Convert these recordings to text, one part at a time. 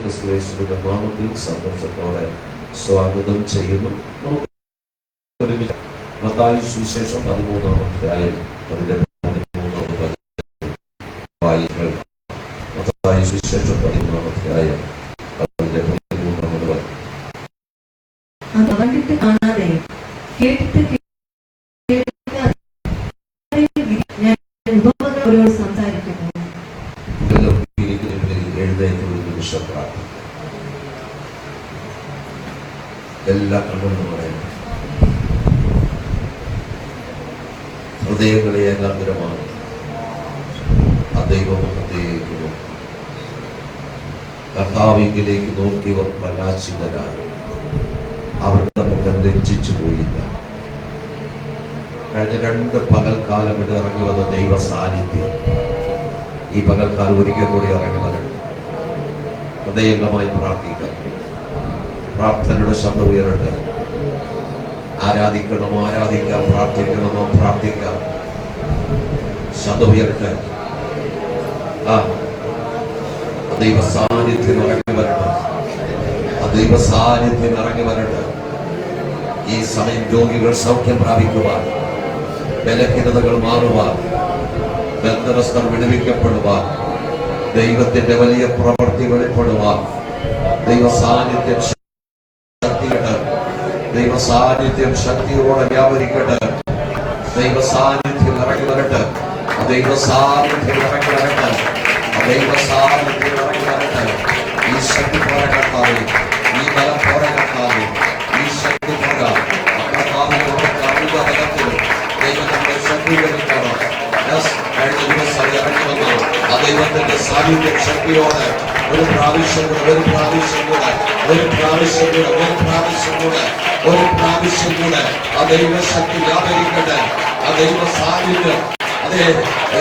ക്രിസ്തുയേശുവിന്റെ നാമത്തിൽ സന്തോഷത്തോടെ സ്വാഗതം ചെയ്യുന്നു. മത്തായി സുവിശേഷം 13-ാം അധ്യായം അതിന്റെ 13-ാം വചനം വായിക്കുക. മത്തായി സുവിശേഷം 13-ാം അധ്യായം അതിന്റെ 13-ാം വചനം. എല്ലാ കണ്ണുകളും പറയുന്നു. ഹൃദയങ്ങളെ ഏകാഗ്രമാണ് ദൈവമുഖത്തേക്ക് കർത്താവിലേക്ക് നോക്കിയവർ പ്രകാശിതരായി. അവരുടെ മുഖം രഞ്ജിച്ചു പോയില്ല. കഴിഞ്ഞ 2 പകൽക്കാലം ഇവിടെ ഇറങ്ങി വന്ന ദൈവ സാന്നിധ്യം ഈ പകൽക്കാലം ഒരിക്കൽ കൂടി ഇറങ്ങി വരണം. ഹൃദയംഗമായി പ്രാർത്ഥിക്കാം. പ്രാർത്ഥനയുടെ ശബ്ദം ഉയരട്ടെ. ആരാധിക്കണമോ ആരാധിക്കാം, പ്രാർത്ഥിക്കണമോ പ്രാർത്ഥിക്കാം. ശബ്ദം ഉയരട്ടെ. ദൈവ സാന്നിധ്യം ഇറങ്ങി വരട്ടെ. ദൈവ സാന്നിധ്യം ഇറങ്ങി വരട്ടെ. ഈ സമയം രോഗികൾ സൗഖ്യം പ്രാപിക്കുവാൻ, ബലഹീനതകൾ മാറുവാൻ, ബന്ധനസ്ഥർ വിടുവിക്കപ്പെടുവാൻ, ദൈവത്തിന്റെ വലിയ പ്രവൃത്തി വെളിപ്പെടുവാൻ ദൈവ സാന്നിധ്യം ദൈവ സാന്നിധ്യം ശക്തിയോടെ വ്യാപരിക്കട്ടെ. ദൈവ സാന്നിധ്യം ഇറങ്ങി വരട്ടെ. ദൈവ സാന്നിധ്യം ഇറങ്ങി വരട്ടെ. ദൈവ സാന്നിധ്യം ഇറങ്ങി വരട്ടെ. ഈ ശക്തി പോര കർത്താവേ, ഈ ബലം പോര കർത്താവേ, ഈ ശക്തി പോര കർത്താവിന്റെ ദൈവം നമ്മളെ ശക്തീകരിക്കണം. കഴിഞ്ഞ ദിവസം ഇറങ്ങി വന്നു ദൈവത്തിന്റെ സാന്നിധ്യം ശക്തിയോടെ ഒരു പ്രാവശ്യം കൂടെ ദൈവ ശക്തി വ്യാപരിക്കട്ടെ. ദൈവ സാന്നിധ്യം അതെ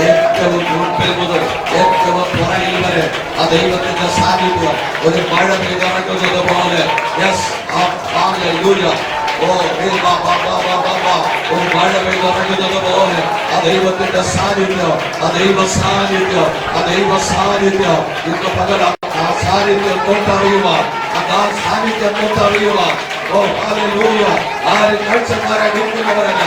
ഏറ്റവും മുൻപിൽ മുതൽ ഏറ്റവും പുറകിൽ വരെ ദൈവത്തിന്റെ സാന്നിധ്യം ഒരു മഴ പെയ്തിറങ്ങുന്നത് പോലെ ഒരു മഴ പെയ്തിറങ്ങുന്നത് പോലെ ദൈവത്തിന്റെ സാന്നിധ്യം ദൈവ സാന്നിധ്യം ഇന്ന് പകൽ സാന്നിധ്യം തൊട്ടറിയുവാൻ ആരും കാഴ്ചക്കാരെ നിൽക്കുന്നവരല്ല.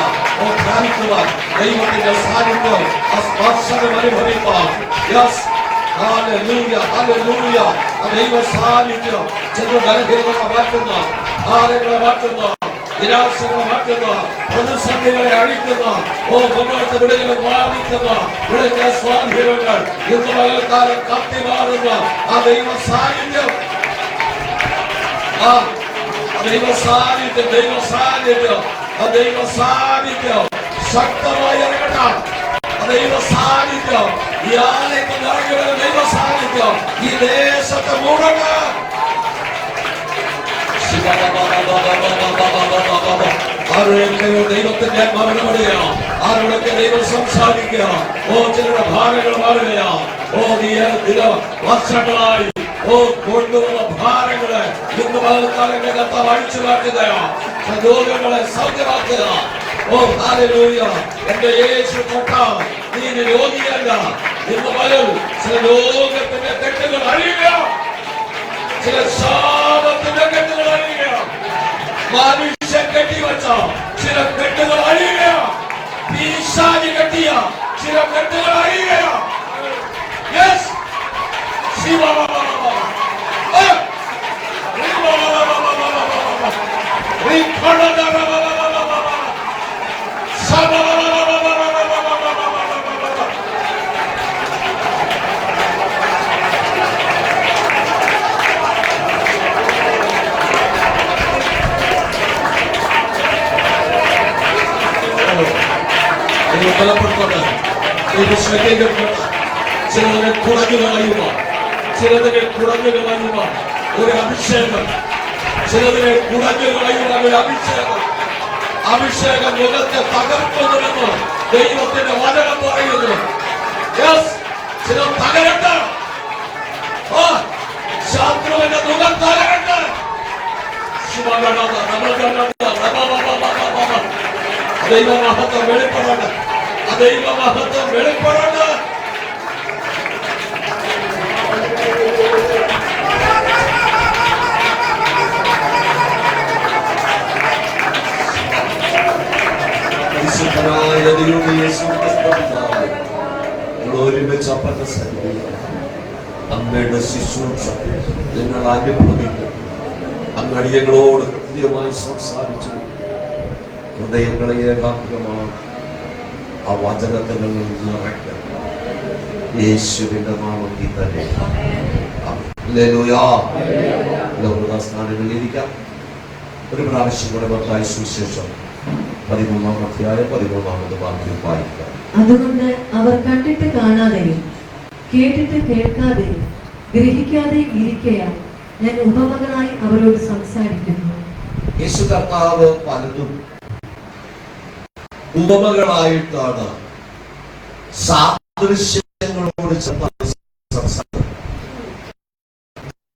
പ്രാപിക്കുവാൻ ദൈവത്തിന്റെ സാന്നിധ്യം സ്പർശനം അനുഭവിപ്പാൻ ദൈവ സാന്നിധ്യം ചില ബലഹീനതകളെ മാറ്റുന്ന, ആളുകളെ മാറ്റുന്ന, നിരാശകളെ മാറ്റുന്ന, പ്രതിസന്ധികളെ അഴിക്കുന്ന, മുന്നോട്ട് വിടുതൽ പ്രാപിക്കുന്ന വിടുതൽ സ്വാധീനങ്ങൾ ഇന്ന് പകൽക്കാലം കത്തി മാറുന്ന ദൈവ സാന്നിധ്യം ശക്തമായി ഇറങ്ങണം. ദൈവ സാന്നിധ്യം ഈ ആലയത്തിൽ ഇറങ്ങി വരുന്ന ദൈവ സാന്നിധ്യം ഈ ദേശത്തെ മുഴുവൻ ആരുടെയൊക്കെയോ ദൈവത്തിന്റെ ആത്മാവിനോടെയോ ആരുടെയൊക്കെ ദൈവം സംസാരിക്കുക. ചിലരുടെ ഭാരങ്ങൾ മാറുകയാ. വർഷങ്ങളായി കൊണ്ടുവന്ന ഭാരങ്ങളെ ഇന്ന് പകൽക്കാലന്റെ കർത്താവ് അഴിച്ചു മാറ്റുകയോ രോഗങ്ങളെ സൗഖ്യമാക്കുക. എന്റെ യേശു തൊട്ടാൽ നീ രോഗിയല്ല. ഇന്ന് പകൽ ചില ലോകത്തിന്റെ കെട്ടുകൾ അഴിയുക, ചില ശാപത്തിന്റെ കെട്ടുകൾ അഴിയുക, മനുഷ്യൻ കെട്ടിവച്ച ചില കെട്ടുകൾ അഴിയുക, പിശാചി കെട്ടിയ ചില കെട്ടുകൾ അഴിയുക. ചിലതിനെ കുറഞ്ഞു കളയുക ഒരു അഭിഷേകം, ചിലതിനെ കുറഞ്ഞു കളയുക ഒരു അഭിഷേകം മുഖത്തെ തകർക്കുന്നുവെന്ന് ദൈവത്തിന്റെ വചനം പറയുന്നു. ചിലർ തകരട്ടെ, ശത്രുവിന്റെ മുഖം തകരട്ടെ. ദൈവമഹത്വം വെളിപ്പെടട്ടെ. ദൈവമഹത്വം വെളിപ്പെടട്ടെ. ശുശ്രൂഷ നിങ്ങൾ അനുഭവിക്കും. അങ്ങടിയങ്ങളോട് കൃത്യമായി സംസാരിച്ചു. ഹൃദയങ്ങളെ ഏകാഗ്രമാണ് ആ വചനത്തിൽ നിറയ്ക്കണം. യേശുവിന്റെ നാമത്തിൽ തന്നെ സ്ഥാനങ്ങളിലിരിക്കാം. ഒരു പ്രാവശ്യം കൂടെ മത്തായി സുവിശേഷം 13-ാം അധ്യായം 13-ാമത് വാക്യം വായിക്കാം. അതുകൊണ്ട് അവർ കണ്ടിട്ട് കാണാതെയും കേട്ടിട്ട് കേൾക്കാതെയും ഗ്രഹിക്കാതെ ഇരിക്കയാൽ ഞാൻ ഉപമകളായി അവരോട് സംസാരിക്കുന്നു. യേശു കർത്താവ് പലതും ഉപമകളായിട്ടാണ്, സാദൃശ്യങ്ങളോട് സംസാരിക്കുന്നത്.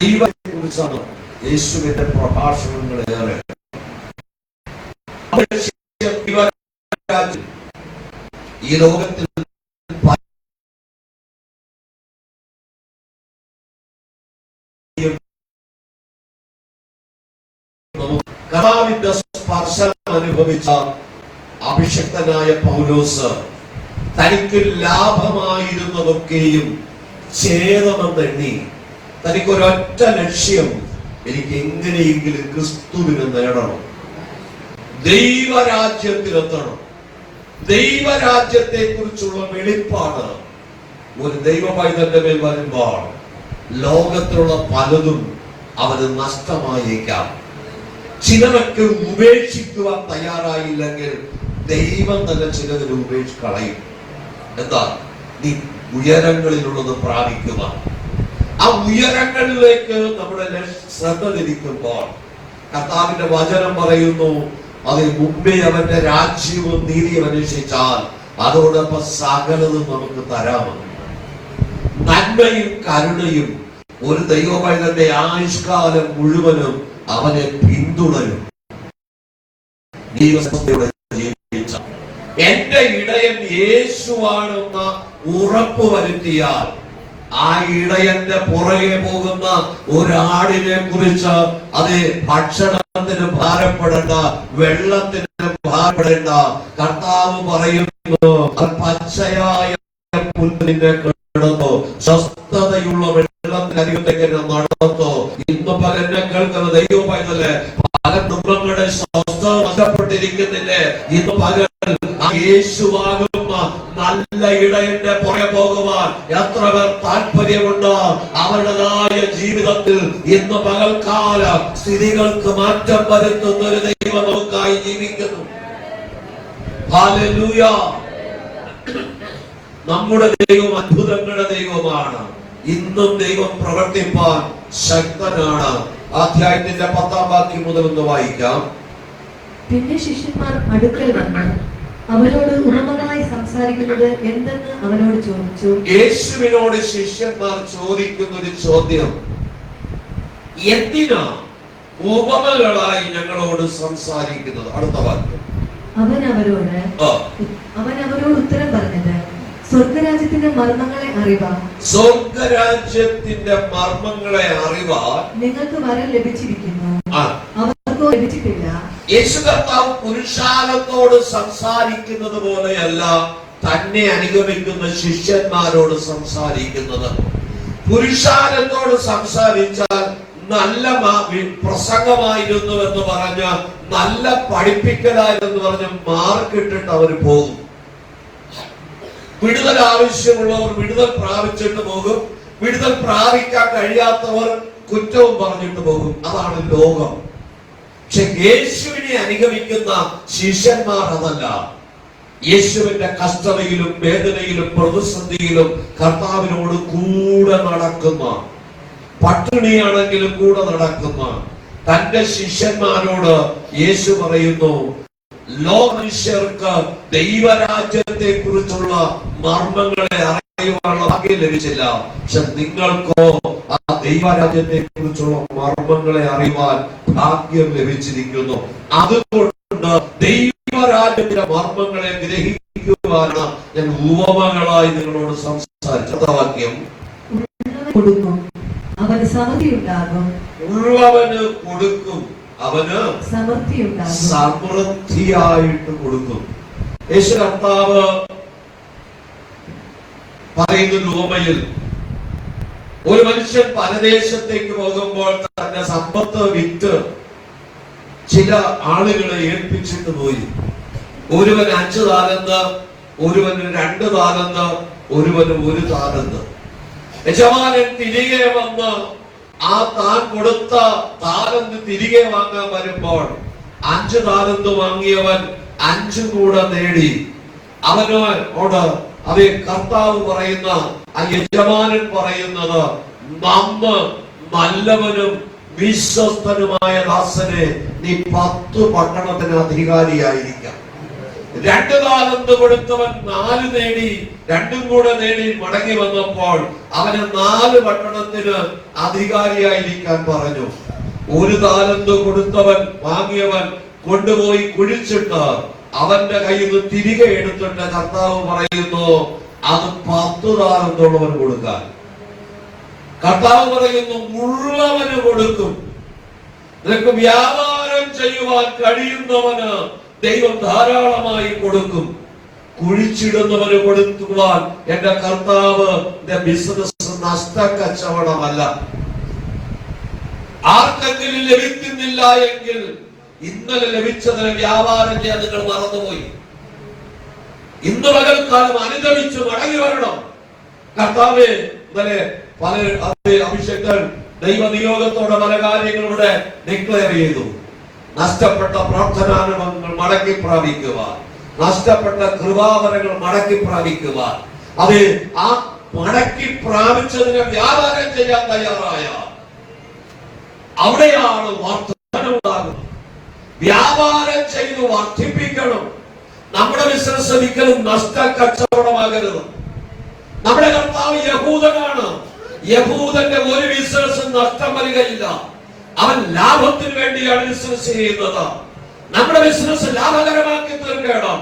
ദൈവത്തെക്കുറിച്ചാണ് യേശുവിന്റെ പ്രഭാഷണങ്ങളേറെ. ഈ ലോകത്തിൽ കർത്താവിന്റെ സ്പർശനം അനുഭവിച്ച അഭിഷക്തനായ പൗലോസ് തനിക്ക് ലാഭമായിരുന്നതൊക്കെയും ഛേദമെന്നെണ്ണി തനിക്കൊരൊറ്റ ലക്ഷ്യം, എനിക്ക് എങ്ങനെയെങ്കിലും ക്രിസ്തുവിനെ നേടണം, ദൈവരാജ്യത്തിലെത്തണം. ദൈവരാജ്യത്തെ കുറിച്ചുള്ള വെളിപ്പാട് ഒരു ദൈവ പൈതന്റെ മേൽ വരുമ്പോൾ ലോകത്തിലുള്ള പലതും അവന് നഷ്ടമായേക്കാം. ചിലരൊക്കെ ഉപേക്ഷിക്കുവാൻ തയ്യാറായില്ലെങ്കിൽ ദൈവം തന്നെ ചിലതിന് ഉപേക്ഷിച്ച് കളയും. എന്താ? നീ ഉയരങ്ങളിലുള്ളത് പ്രാപിക്കുക. ആ ഉയരങ്ങളിലേക്ക് നമ്മുടെ ശ്രദ്ധ തിരിക്കുമ്പോൾ കർത്താവിന്റെ വചനം പറയുന്നു, അതിന് മുമ്പേ അവന്റെ രാജ്യവും നീതിയും അന്വേഷിച്ചാൽ അതോടൊപ്പം സകലതും നമുക്ക് തരാമെന്ന്. നന്മയും കരുണയും ഒരു ദൈവപൈതന്റെ ആയുഷ്കാലം മുഴുവനും അവനെ പിന്തുടരും. എന്റെ ഇടയൻ യേശുവാണെന്ന് ഉറപ്പ് വരുത്തിയാൽ ആ ഇടയന്റെ പുറകെ പോകുന്ന ഒരാടിനെ കുറിച്ച് അത് ഭക്ഷണത്തിന് ഭാരപ്പെടേണ്ട, വെള്ളത്തിന് ഭാരപ്പെടേണ്ട. കർത്താവ് പറയുന്നു, പച്ചയായ പുല്ലിനെ കിടന്നോ, സ്വസ്ഥതയുള്ള വെള്ളത്തിനരികത്തേക്ക് നടത്തോ. ഇന്ന് പകലിനെ കേൾക്കുന്ന ദൈവമായതല്ലേ, പല കുടുംബങ്ങളുടെ സ്വസ്ഥത നഷ്ടപ്പെട്ടിരിക്കുന്നില്ലേ? ഇന്ന് പകൽ യേശുവാകുന്ന നല്ല ഇടയന്റെ പുറകെ പോകുവാൻ എത്ര പേർ താല്പര്യമുണ്ട്? അവരുടേതായ ജീവിതത്തിൽ ഇന്ന് പകൽക്കാല സ്ഥിതികൾക്ക് മാറ്റം വരുത്തുന്ന ഒരു ദൈവം നമുക്കായി ജീവിക്കുന്നു. ഹല്ലേലൂയ. നമ്മുടെ ദൈവം അത്ഭുതങ്ങളുടെ ദൈവമാണ്. ഇന്നും ദൈവം പ്രവർത്തിപ്പാൻ ശക്തനാണ്. അധ്യായത്തിന്റെ 10-ാം വാക്യം മുതൽ ഒന്ന് വായിക്കാം. പിന്നെ ശിഷ്യന്മാർ അടുക്കൽ വന്ന് അവരോട് ഉപമകളായി സംസാരിക്കുന്നത് എന്തെന്ന് അവനോട് ചോദിച്ചു. യേശുവിനോട് ശിഷ്യന്മാർ ചോദിക്കുന്ന ഒരു ചോദ്യം, എന്തിനാ ഉപമകളായി ഞങ്ങളോട് സംസാരിക്കുന്നത്? അടുത്ത വാക്യം. അവൻ അവരോട് ഉത്തരം പറഞ്ഞത്, സ്വർഗരാജ്യത്തിന്റെ മർമ്മങ്ങളെ അറിവാൻ. സ്വർഗരാജ്യത്തിന്റെ മർമ്മങ്ങളെ അറിവാൻ നിങ്ങൾക്ക് വരം ലഭിച്ചിരിക്കുന്നു, അവർക്കോ ലഭിച്ചിട്ടില്ല. യേശു കർത്താവ് പുരുഷാരത്തോട് സംസാരിക്കുന്നത് പോലെയല്ല തന്നെ അനുഗമിക്കുന്ന ശിഷ്യന്മാരോട് സംസാരിക്കുന്നത്. പുരുഷാരത്തോട് സംസാരിച്ചാൽ നല്ല പ്രസംഗമായിരുന്നു എന്ന് പറഞ്ഞ്, നല്ല പഠിപ്പിക്കലായിരുന്നു പറഞ്ഞ് മാർക്കിട്ടിട്ട് അവർ പോകും. വിടുതൽ ആവശ്യമുള്ളവർ വിടുതൽ പ്രാപിച്ചിട്ട് പോകും, വിടുതൽ പ്രാപിക്കാൻ കഴിയാത്തവർ കുറ്റവും പറഞ്ഞിട്ട് പോകും. അതാണ് ലോകം. പക്ഷെ യേശുവിനെ അനുഗമിക്കുന്ന ശിഷ്യന്മാർ അതല്ല. യേശുവിന്റെ കഷ്ടതയിലും വേദനയിലും പ്രതിസന്ധിയിലും കർത്താവിനോട് കൂടെ നടക്കുന്ന, പട്ടിണിയാണെങ്കിലും കൂടെ നടക്കുന്ന തന്റെ ശിഷ്യന്മാരോട് യേശു പറയുന്നു, ലോകമനുഷ്യർക്ക് ദൈവരാജ്യത്തെ കുറിച്ചുള്ള മർമ്മങ്ങളെ അറിയുവാനുള്ള ഭാഗ്യം ലഭിച്ചില്ല, പക്ഷെ നിങ്ങൾക്കോ ആ ദൈവരാജ്യത്തെ കുറിച്ചുള്ള മർമ്മങ്ങളെ അറിയുവാൻ ഭാഗ്യം ലഭിച്ചിരിക്കുന്നു. അതുകൊണ്ട് ദൈവരാജ്യത്തിന്റെ മർമ്മങ്ങളെ ഗ്രഹിക്കുവാനാണ് ഞാൻ ഉപമകളായി നിങ്ങളോട് സംസാരിച്ചത്. വാക്യം. അവന് സമൃദ്ധിയുണ്ടാകും, ഉള്ളവന് കൊടുക്കും, അവന് സമൃദ്ധിയായിട്ട് കൊടുക്കും. യേശു കർത്താവ് പറയുന്ന ഉപമയിൽ ഒരു മനുഷ്യൻ പരദേശത്തേക്ക് പോകുമ്പോൾ തന്റെ സമ്പത്ത് വിറ്റ് ചില ആളുകളെ ഏൽപ്പിച്ചിട്ട് പോയി. ഒരുവൻ 5 താലന്ത്, ഒരുവന് 2 താലന്ത്, ഒരുവന് 1 താലന്ത്. യജമാനൻ തിരികെ വന്ന് ആ താൻ കൊടുത്ത താലന്ത് തിരികെ വാങ്ങാൻ വരുമ്പോൾ 5 താലന്ത് വാങ്ങിയവൻ 5 കൂടെ നേടി. അവനോട് അതേ കർത്താവ് പറയുന്ന, ആ യജമാനൻ പറയുന്നത്, നന്ന് നല്ലവനും വിശ്വസ്തനുമായ ദാസനെ, നീ 10 പട്ടണത്തിന് അധികാരിയായിരിക്കാം. 2 താലന്ത് കൊടുത്തവൻ 4 നേടി, 2 കൂടെ നേടി മടങ്ങി വന്നപ്പോൾ അവന് 4 പട്ടണത്തിന് അധികാരിയായിരിക്കാൻ പറഞ്ഞു. 1 താലന്ത് കൊടുത്തവൻ വാങ്ങിയവൻ കൊണ്ടുപോയി കുഴിച്ചിട്ട് അവന്റെ കയ്യിൽ നിന്ന് തിരികെ എടുത്തിട്ട് കർത്താവ് പറയുന്നു, അത് 10 താലന്തുള്ളവൻ കൊടുക്കാൻ. കർത്താവ് പറയുന്നു, ഉള്ളവന് കൊടുക്കും. നിനക്ക് വ്യാപാരം ചെയ്യുവാൻ കഴിയുന്നവന് ദൈവം ധാരാളമായി കൊടുക്കും. കുഴിച്ചിടുന്നവന് കൊടുക്കുവാൻ എന്റെ കർത്താവ് ബിസിനസ് നഷ്ടക്കച്ചവടമല്ല. ആർക്കെങ്കിലും ലഭിക്കുന്നില്ല എങ്കിൽ ഇന്നലെ ലഭിച്ചതിന് വ്യാപാരം ചെയ്യാൻ നിങ്ങൾ മറന്നുപോയി. ഇന്ന് പകൽക്കാലം അനുദമിച്ച് മടങ്ങി വരണം. കർത്താവേ, ഇന്നലെ പല അഭിഷേകർ ദൈവനിയോഗത്തോടെ പല കാര്യങ്ങളിലൂടെ ഡിക്ലെയർ ചെയ്തു. നഷ്ടപ്പെട്ട പ്രാർത്ഥനാനുഭവങ്ങൾ മടക്കി പ്രാപിക്കുവാൻ, നഷ്ടപ്പെട്ട കൃപാവരങ്ങൾ മടക്കി പ്രാപിക്കുവാൻ, അത് ആ മടക്കി പ്രാപിച്ചതിനെ വ്യാപാരം ചെയ്യാൻ തയ്യാറായ അവിടെയാണ് വർധനവുണ്ടാകുന്നത്. വ്യാപാരം ചെയ്ത് വർദ്ധിപ്പിക്കണം. നമ്മുടെ ബിസിനസ് ഒരിക്കലും നഷ്ട കച്ചവടമാകരുത്. നമ്മുടെ കർത്താവ് യഹൂദനാണ്. യഹൂദന്റെ ഒരു ബിസിനസ് നഷ്ടം വരികയില്ല. അവൻ ലാഭത്തിന് വേണ്ടിയാണ് ബിസിനസ് ചെയ്യുന്നത്. നമ്മുടെ ബിസിനസ് ലാഭകരമാക്കി തീർക്കണം.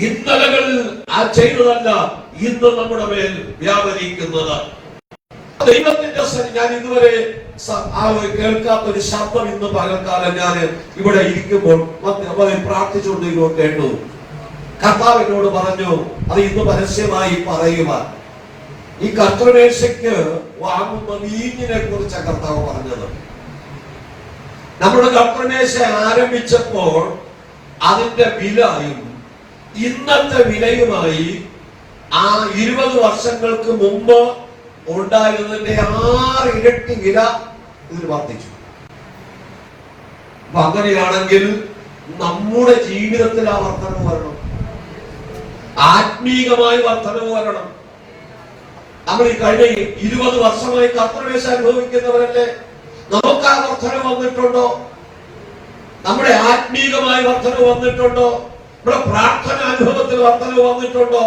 ഇന്നലകളിൽ ആ ചെയ്തതല്ല ഇന്ന് നമ്മുടെ മേൽ വ്യാപരിക്കുന്നത്. ദൈവത്തിന്റെ ഞാൻ ഇതുവരെ കേൾക്കാത്ത ഒരു ശബ്ദം ഇന്ന് പകൽക്കാലം ഞാൻ ഇവിടെ ഇരിക്കുമ്പോൾ പ്രാർത്ഥിച്ചുകൊണ്ട് കേട്ടു. കർത്താവിനോട് പറഞ്ഞു, അത് ഇന്ന് പരസ്യമായി പറയുവാൻ. ഈ കർത്തൃമേശയ്ക്ക് വാങ്ങുന്ന വീഞ്ഞിനെ കുറിച്ചാണ് കർത്താവ് പറഞ്ഞത്. നമ്മുടെ കർത്തൃമേശ ആരംഭിച്ചപ്പോൾ അതിന്റെ വിലയും ഇന്നത്തെ വിലയുമായി ആ 20 വർഷങ്ങൾക്ക് മുമ്പ് ഉണ്ടായിരുന്നതിന്റെ 6 ഇരട്ടി വില ഇതിന് വർദ്ധിച്ചു. അപ്പൊ അങ്ങനെയാണെങ്കിൽ നമ്മുടെ ജീവിതത്തിൽ ആ വർധനവ് വരണം. ആത്മീകമായി വർധനവ് വരണം. നമ്മൾ ഈ കഴിഞ്ഞ 20 വർഷമായി കർത്തൃമേശ അനുഭവിക്കുന്നവരല്ലേ? നമുക്ക് ആ വർധന വന്നിട്ടുണ്ടോ? നമ്മുടെ ആത്മീകമായ വർധന വന്നിട്ടുണ്ടോ? നമ്മുടെ പ്രാർത്ഥന അനുഭവത്തിൽ വർധന വന്നിട്ടുണ്ടോ?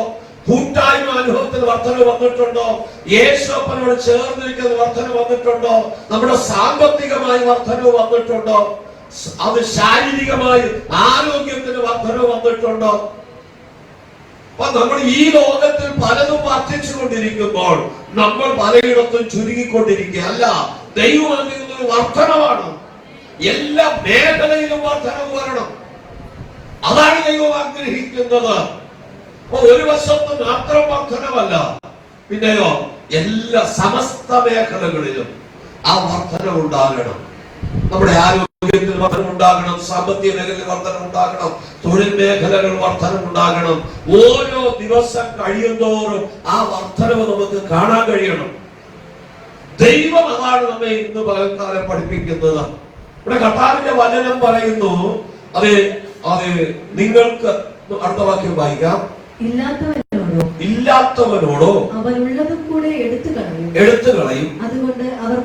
കൂട്ടായ്മ അനുഭവത്തിൽ വർധന വന്നിട്ടുണ്ടോ? യേശുവിനോട് ചേർന്നിരിക്കുന്ന വർധന വന്നിട്ടുണ്ടോ? നമ്മുടെ സാമ്പത്തികമായി വർധന വന്നിട്ടുണ്ടോ? അത് ശാരീരികമായി ആരോഗ്യത്തിന് വർധന വന്നിട്ടുണ്ടോ? അപ്പൊ നമ്മൾ ഈ ലോകത്തിൽ പലതും വർദ്ധിച്ചുകൊണ്ടിരിക്കുമ്പോൾ നമ്മൾ പലയിടത്തും ചുരുങ്ങിക്കൊണ്ടിരിക്കുക അല്ല. ദൈവം നൽകുന്നൊരു വർധനമാണ്. എല്ലാ മേഖലയിലും വർധനവ് വരണം. അതാണ് ദൈവം ആഗ്രഹിക്കുന്നത്. ഒരു വശത്ത് മാത്രം വർധനവല്ല, പിന്നെയോ എല്ലാ സമസ്ത മേഖലകളിലും ആ വർധന ഉണ്ടാകണം. നമ്മുടെ ആരോഗ്യത്തിൽ വർധന ഉണ്ടാകണം, സാമ്പത്തിക മേഖലയിൽ വർധന ഉണ്ടാകണം, തൊഴിൽ മേഖലകൾ വർധന ഉണ്ടാകണം. ഓരോ ദിവസം കഴിയുന്തോറും ആ വർധനവ് നമുക്ക് കാണാൻ കഴിയണം. ദൈവം അതാണ് നമ്മെ ഇന്ന് പകൽക്കാലം പഠിപ്പിക്കുന്നത്. ഇവിടെ കർത്താവിന്റെ വചനം പറയുന്നു, അതെ അതെ നിങ്ങൾക്ക് അടുത്ത വാക്യം വായിക്കാം. ഇല്ലാത്തവനോടോ അവനുള്ളതും കൂടെ എടുത്തു കളയും. അതുകൊണ്ട് അവർ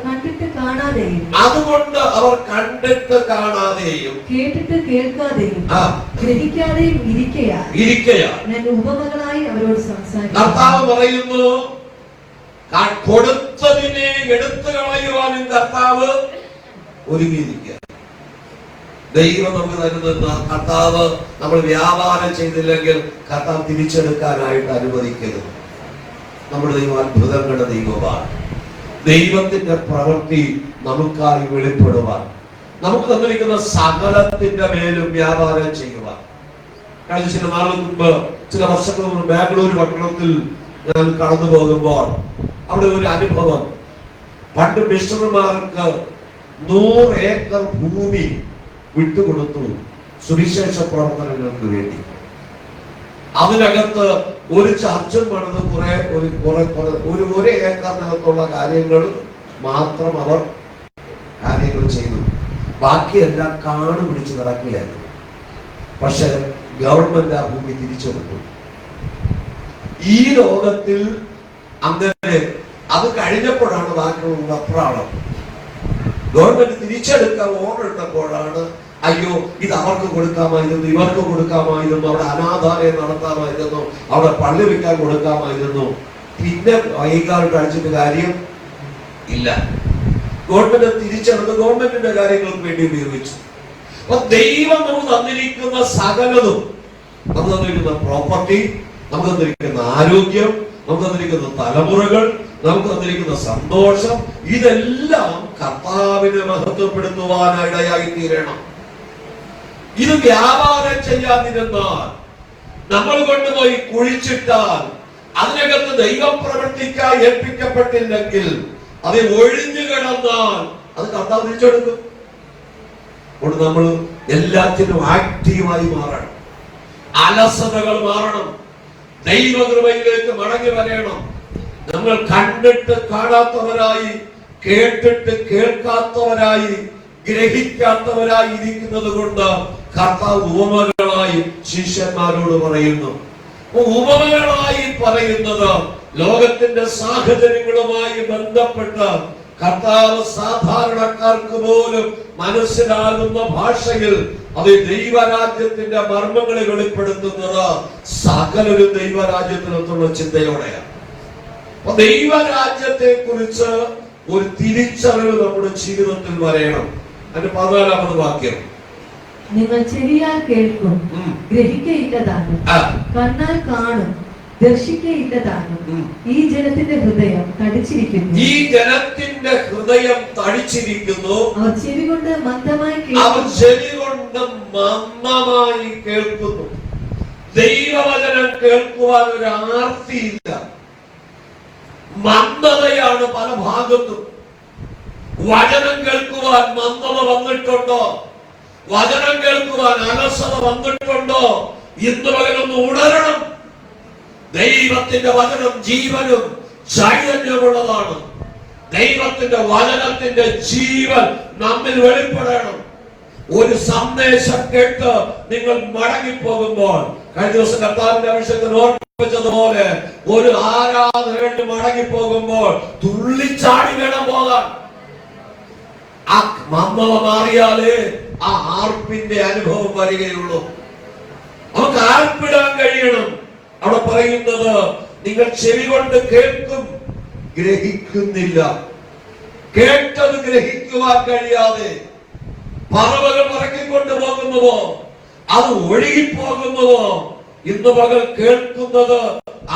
കണ്ടിട്ട് കാണാതെയും കേട്ടിട്ട് കേൾക്കാതെയും ഗ്രഹിക്കാതെയും ഇരിക്കയാൽ ഞാൻ ഉപമകളായി അവരോട് സംസാരിക്കും. കർത്താവ് പറയുന്നു, കൊടുത്തതിനെ എടുത്തു കളയുവാനും കർത്താവ് ഒരുങ്ങിയിരിക്കുക. ദൈവം നമുക്ക് തരുന്ന കർത്താവ് നമ്മൾ വ്യാപാരം ചെയ്തില്ലെങ്കിൽ കർത്താവ് തിരിച്ചെടുക്കാനായിട്ട് അനുവദിക്കരുത്. നമ്മുടെ ദൈവം അത്ഭുതങ്ങളുടെ ദൈവമാണ്. ദൈവത്തിന്റെ പ്രവൃത്തി നമുക്കായി വെളിപ്പെടുവാൻ, നമുക്ക് തന്നിരിക്കുന്ന സകലത്തിന്റെ മേലും വ്യാപാരം ചെയ്യുവാൻ. കഴിഞ്ഞ ചില നാളുകൾ മുമ്പ്, ചില വർഷങ്ങൾ മുമ്പ് ബാംഗ്ലൂർ പട്ടണത്തിൽ ഞാൻ കടന്നു പോകുമ്പോൾ അവിടെ ഒരു അനുഭവം. പണ്ട് മിഷണറിമാർക്ക് 100 ഏക്കർ ഭൂമി വിട്ടുകൊടുത്തു സുവിശേഷ പ്രവർത്തനങ്ങൾക്ക് വേണ്ടി. അതിനകത്ത് ഒരു ചർച്ചും പണിത് ഒരു ഏക്കറിനകത്തുള്ള കാര്യങ്ങൾ മാത്രം അവർ കാര്യങ്ങൾ ചെയ്തു. ബാക്കിയെല്ലാം കാട് പിടിച്ച് നടക്കുകയായിരുന്നു. പക്ഷെ ഗവൺമെന്റ് ആ ഭൂമി തിരിച്ചെടുത്തു. ഈ ലോകത്തിൽ അങ്ങനെ അത് കഴിഞ്ഞപ്പോഴാണ് ബാക്കിയുള്ള അപ്രാളം. ഗവൺമെന്റ് തിരിച്ചെടുക്കാൻ ഓർഡർ ഇട്ടപ്പോഴാണ് അയ്യോ ഇത് അവർക്ക് കൊടുക്കാമായിരുന്നു, ഇവർക്ക് കൊടുക്കാമായിരുന്നു, അവിടെ അനാഥാലയം നടത്താമായിരുന്നു, അവിടെ പള്ളി വെക്കാൻ കൊടുക്കാമായിരുന്നു. പിന്നെ വൈകാൽ കഴിച്ചിട്ട് കാര്യം ഇല്ല. ഗവൺമെന്റ് തിരിച്ചെടുത്ത് ഗവൺമെന്റിന്റെ കാര്യങ്ങൾക്ക് വേണ്ടി ഉപയോഗിച്ചു. അപ്പൊ ദൈവം നമുക്ക് തന്നിരിക്കുന്ന സകലതും, നമുക്ക് തന്നിരിക്കുന്ന പ്രോപ്പർട്ടി, നമുക്ക് തന്നിരിക്കുന്ന ആരോഗ്യം, നമുക്ക് തന്നിരിക്കുന്ന തലമുറകൾ, നമുക്ക് തന്നിരിക്കുന്ന സന്തോഷം, ഇതെല്ലാം കർത്താവിനെ മഹത്വപ്പെടുത്തുവാനിടയായി തീരണം. ഇത് വ്യാപാരം ചെയ്യാതിരുന്നാൽ, നമ്മൾ കൊണ്ടുപോയി കുഴിച്ചിട്ടാൽ, അതിനകത്ത് ദൈവം പ്രവർത്തിക്കാൻ ഏൽപ്പിക്കപ്പെട്ടില്ലെങ്കിൽ, അത് ഒഴിഞ്ഞു കിടന്നാൽ അത് കർത്താവ് തിരിച്ചെടുക്കും. അതുകൊണ്ട് നമ്മൾ എല്ലാത്തിനും ആക്റ്റീവായി മാറണം. അലസതകൾ മാറണം. ദൈവകൃപയിലേക്ക് മടങ്ങി വരണം. നമ്മൾ കണ്ടിട്ട് കാണാത്തവരായി, കേട്ടിട്ട് കേൾക്കാത്തവരായി, ഗ്രഹിക്കാത്തവരായി ഇരിക്കുന്നത് കൊണ്ട് കർത്താവ് ഉപമകളായി ശിഷ്യന്മാരോട് പറയുന്നു. ഉപമകളായി പറയുന്നത് ലോകത്തിന്റെ സാഹചര്യങ്ങളുമായി ബന്ധപ്പെട്ട് കർത്താവ് സാധാരണക്കാർക്ക് പോലും മനസ്സിലാകുന്ന ഭാഷയിൽ അത് ദൈവരാജ്യത്തിന്റെ മർമ്മങ്ങളെ വെളിപ്പെടുത്തുന്നത് സകലൊരു ദൈവരാജ്യത്തിനെത്തുള്ള ചിന്തയോടെയാണ്. അപ്പൊ ദൈവരാജ്യത്തെ കുറിച്ച് ഒരു തിരിച്ചറിവ് നമ്മുടെ ജീവിതത്തിൽ വരയണം. അതിന്റെ 14ാമത് വാക്യം, നിങ്ങൾ ചെവിയാൽ കേൾക്കും, ഗ്രഹിക്കയില്ലതാനും, കണ്ണാൽ കാണും, ദർശിക്കയില്ലതാനും. ഈ ജനത്തിന്റെ ഹൃദയം തടിച്ചിരിക്കുന്നു. ഈ ജനത്തിന്റെ ഹൃദയം തടിച്ചിരിക്കുന്നു. അവർ ചെവി കൊണ്ട് മന്ദമായി കേൾക്കുന്നു. ദൈവവചനം കേൾക്കുവാൻ ഒരു ആർത്തിയില്ല. മന്ദതയാണ് പല ഭാഗത്തും. വചനം കേൾക്കുവാൻ മന്ദത വന്നിട്ടുണ്ടോ? വചനം കേൾക്കുവാൻ അലസത വന്നിട്ടുണ്ടോ? ഇന്ന് പകലൊന്ന് ഉണരണം. ദൈവത്തിന്റെ വചനം ജീവനും ചൈതന്യമുള്ളതാണ്. ദൈവത്തിന്റെ വചനത്തിന്റെ ജീവൻ നമ്മിൽ വെളിപ്പെടണം. ഒരു സന്ദേശം കേട്ട് നിങ്ങൾ മടങ്ങിപ്പോകുമ്പോൾ, കഴിഞ്ഞ ദിവസം കർത്താവിന്റെ അഭിഷേകത്തിന് ഓർമ്മിപ്പിച്ചതുപോലെ, ഒരു ആരാധന മടങ്ങിപ്പോകുമ്പോൾ തുള്ളിച്ചാടി വേണം പോകാൻ. ആ മന്ദത മാറിയാലേ ആ ആർപ്പിന്റെ അനുഭവം വരികയുള്ളൂ. നമുക്ക് ആർപ്പിടാൻ കഴിയണം. അവിടെ പറയുന്നത്, നിങ്ങൾ ചെവി കൊണ്ട് കേൾക്കും, ഗ്രഹിക്കുന്നില്ല. കേട്ടത് ഗ്രഹിക്കുവാൻ കഴിയാതെ പറവകൾ പറക്കിക്കൊണ്ട് പോകുന്നുവോ, അത് ഒഴുകിപ്പോകുന്നുവോ? ഇന്ന് പകൽ കേൾക്കുന്നത്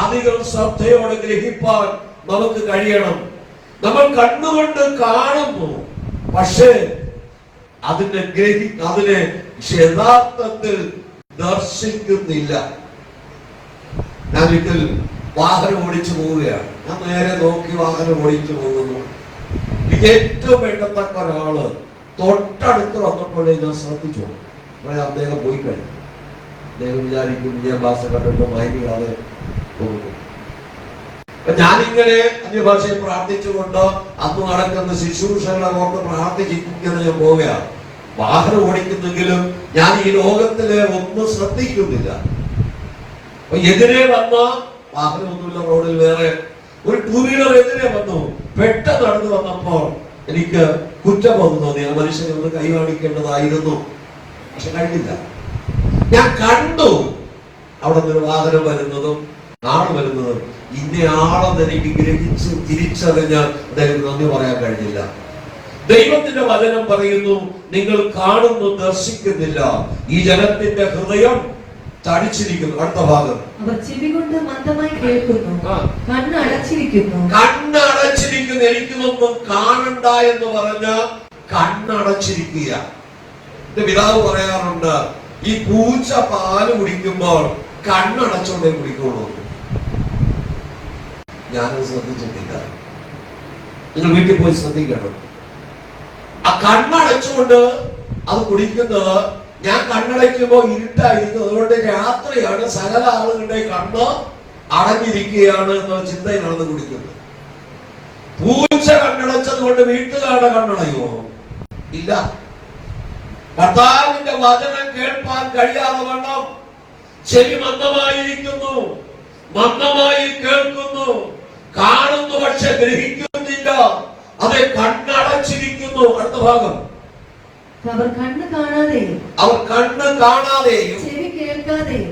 അധികം ശ്രദ്ധയോടെ ഗ്രഹിപ്പാൻ നമുക്ക് കഴിയണം. നമ്മൾ കണ്ണുകൊണ്ട് കാണുന്നു, പക്ഷേ അതിനെ യഥാർത്ഥത്തിൽ ദർശിക്കുന്നില്ല. ഞാൻ ഒരിക്കൽ വാഹനം ഓടിച്ചു പോവുകയാണ്. ഞാൻ നേരെ നോക്കി വാഹനം ഓടിച്ചു പോകുന്നു. എനിക്ക് ഏറ്റവും വേണ്ടത്തക്ക ഒരാള് തൊട്ടടുത്ത് വന്നപ്പോഴേ ഞാൻ ശ്രദ്ധിച്ചു. അദ്ദേഹം പോയി കഴിഞ്ഞു. അദ്ദേഹം വിചാരിക്കും വിദ്യാഭ്യാസം കണ്ടിട്ട് മൈനികളെ പോകുന്നു. ഞാനിങ്ങനെ അന്യഭാഷയെ പ്രാർത്ഥിച്ചുകൊണ്ട് അന്ന് നടക്കുന്ന ശുശ്രൂഷകളെ ഓർത്ത് പ്രാർത്ഥിച്ചിരിക്കുന്ന ഞാൻ പോവുകയാണ്. വാഹനം ഓടിക്കുന്നെങ്കിലും ഞാൻ ഈ ലോകത്തിലെ ഒന്നും ശ്രദ്ധിക്കുന്നില്ല. അപ്പൊ എതിരെ വന്ന വാഹനമൊന്നുമില്ല, റോഡിൽ വേറെ ഒരു 2 വീലർ എതിരെ വന്നു. പെട്ടെന്ന് നടന്നു വന്നപ്പോൾ എനിക്ക് കുറ്റബോധം തോന്നി. ആ മനുഷ്യനെ ഒന്ന് കൈ കാണിക്കേണ്ടതായിരുന്നു, പക്ഷെ കഴിഞ്ഞില്ല. ഞാൻ കണ്ടു അവിടെ നിന്ന് വാഹനം വരുന്നതും ആള് വരുന്നതും. ഇന്നയാളെന്ന് എനിക്ക് ഗ്രഹിച്ച് തിരിച്ചറിഞ്ഞാൽ അദ്ദേഹം നന്ദി പറയാൻ കഴിഞ്ഞില്ല. ദൈവത്തിന്റെ വചനം പറയുന്നു, നിങ്ങൾ കാണുന്നു, ദർശിക്കുന്നില്ല. ഈ ജനത്തിന്റെ ഹൃദയം തടിച്ചിരിക്കുന്നു. അടുത്ത ഭാഗം, അവർ ചെവി കൊണ്ട് മന്ദമായി കേൾക്കുന്നു, കണ്ണടച്ചിരിക്കുന്നു. കണ്ണടച്ചിരിക്കുന്നു. എനിക്കൊന്നും കാണണ്ട എന്ന് പറഞ്ഞ കണ്ണടച്ചിരിക്കുക. എന്റെ പിതാവ് പറയാറുണ്ട്, ഈ പൂച്ച പാല് കുടിക്കുമ്പോൾ കണ്ണടച്ചോണ്ടേ കുടിക്കുള്ളൂ. ഞാനത് ശ്രദ്ധിച്ചിട്ടില്ല. നിങ്ങൾ വീട്ടിൽ പോയി ശ്രദ്ധിക്കണം. ആ കണ്ണടച്ചുകൊണ്ട് അത് കുടിക്കുന്നത്, ഞാൻ കണ്ണടയ്ക്കുമ്പോൾ ഇരുട്ടായിരുന്നു, അതുകൊണ്ട് രാത്രിയാണ്, സകല ആളുകളുടെ കണ്ണ് അടഞ്ഞിരിക്കുകയാണ് എന്ന ചിന്തയിലാണ് അത് കുടിക്കുന്നത്. പൂച്ച കണ്ണടച്ചത് കൊണ്ട് വീട്ടുകാരുടെ കണ്ണടയോ? ഇല്ല. കർത്താവിന്റെ വചനം കേൾപ്പാൻ കഴിയാതെ വണ്ണം ചെവി മന്ദമായിരിക്കുന്നു, മന്ദമായി കേൾക്കുന്നു, കാണുന്നു പക്ഷെ ഗ്രഹിക്കുന്നില്ല, അതെ കണ്ണടച്ചിരിക്കുന്നു. അടുത്ത ഭാഗം, അവർ കണ്ണ് കാണാതെയും ചെവി കേൾക്കാതെയും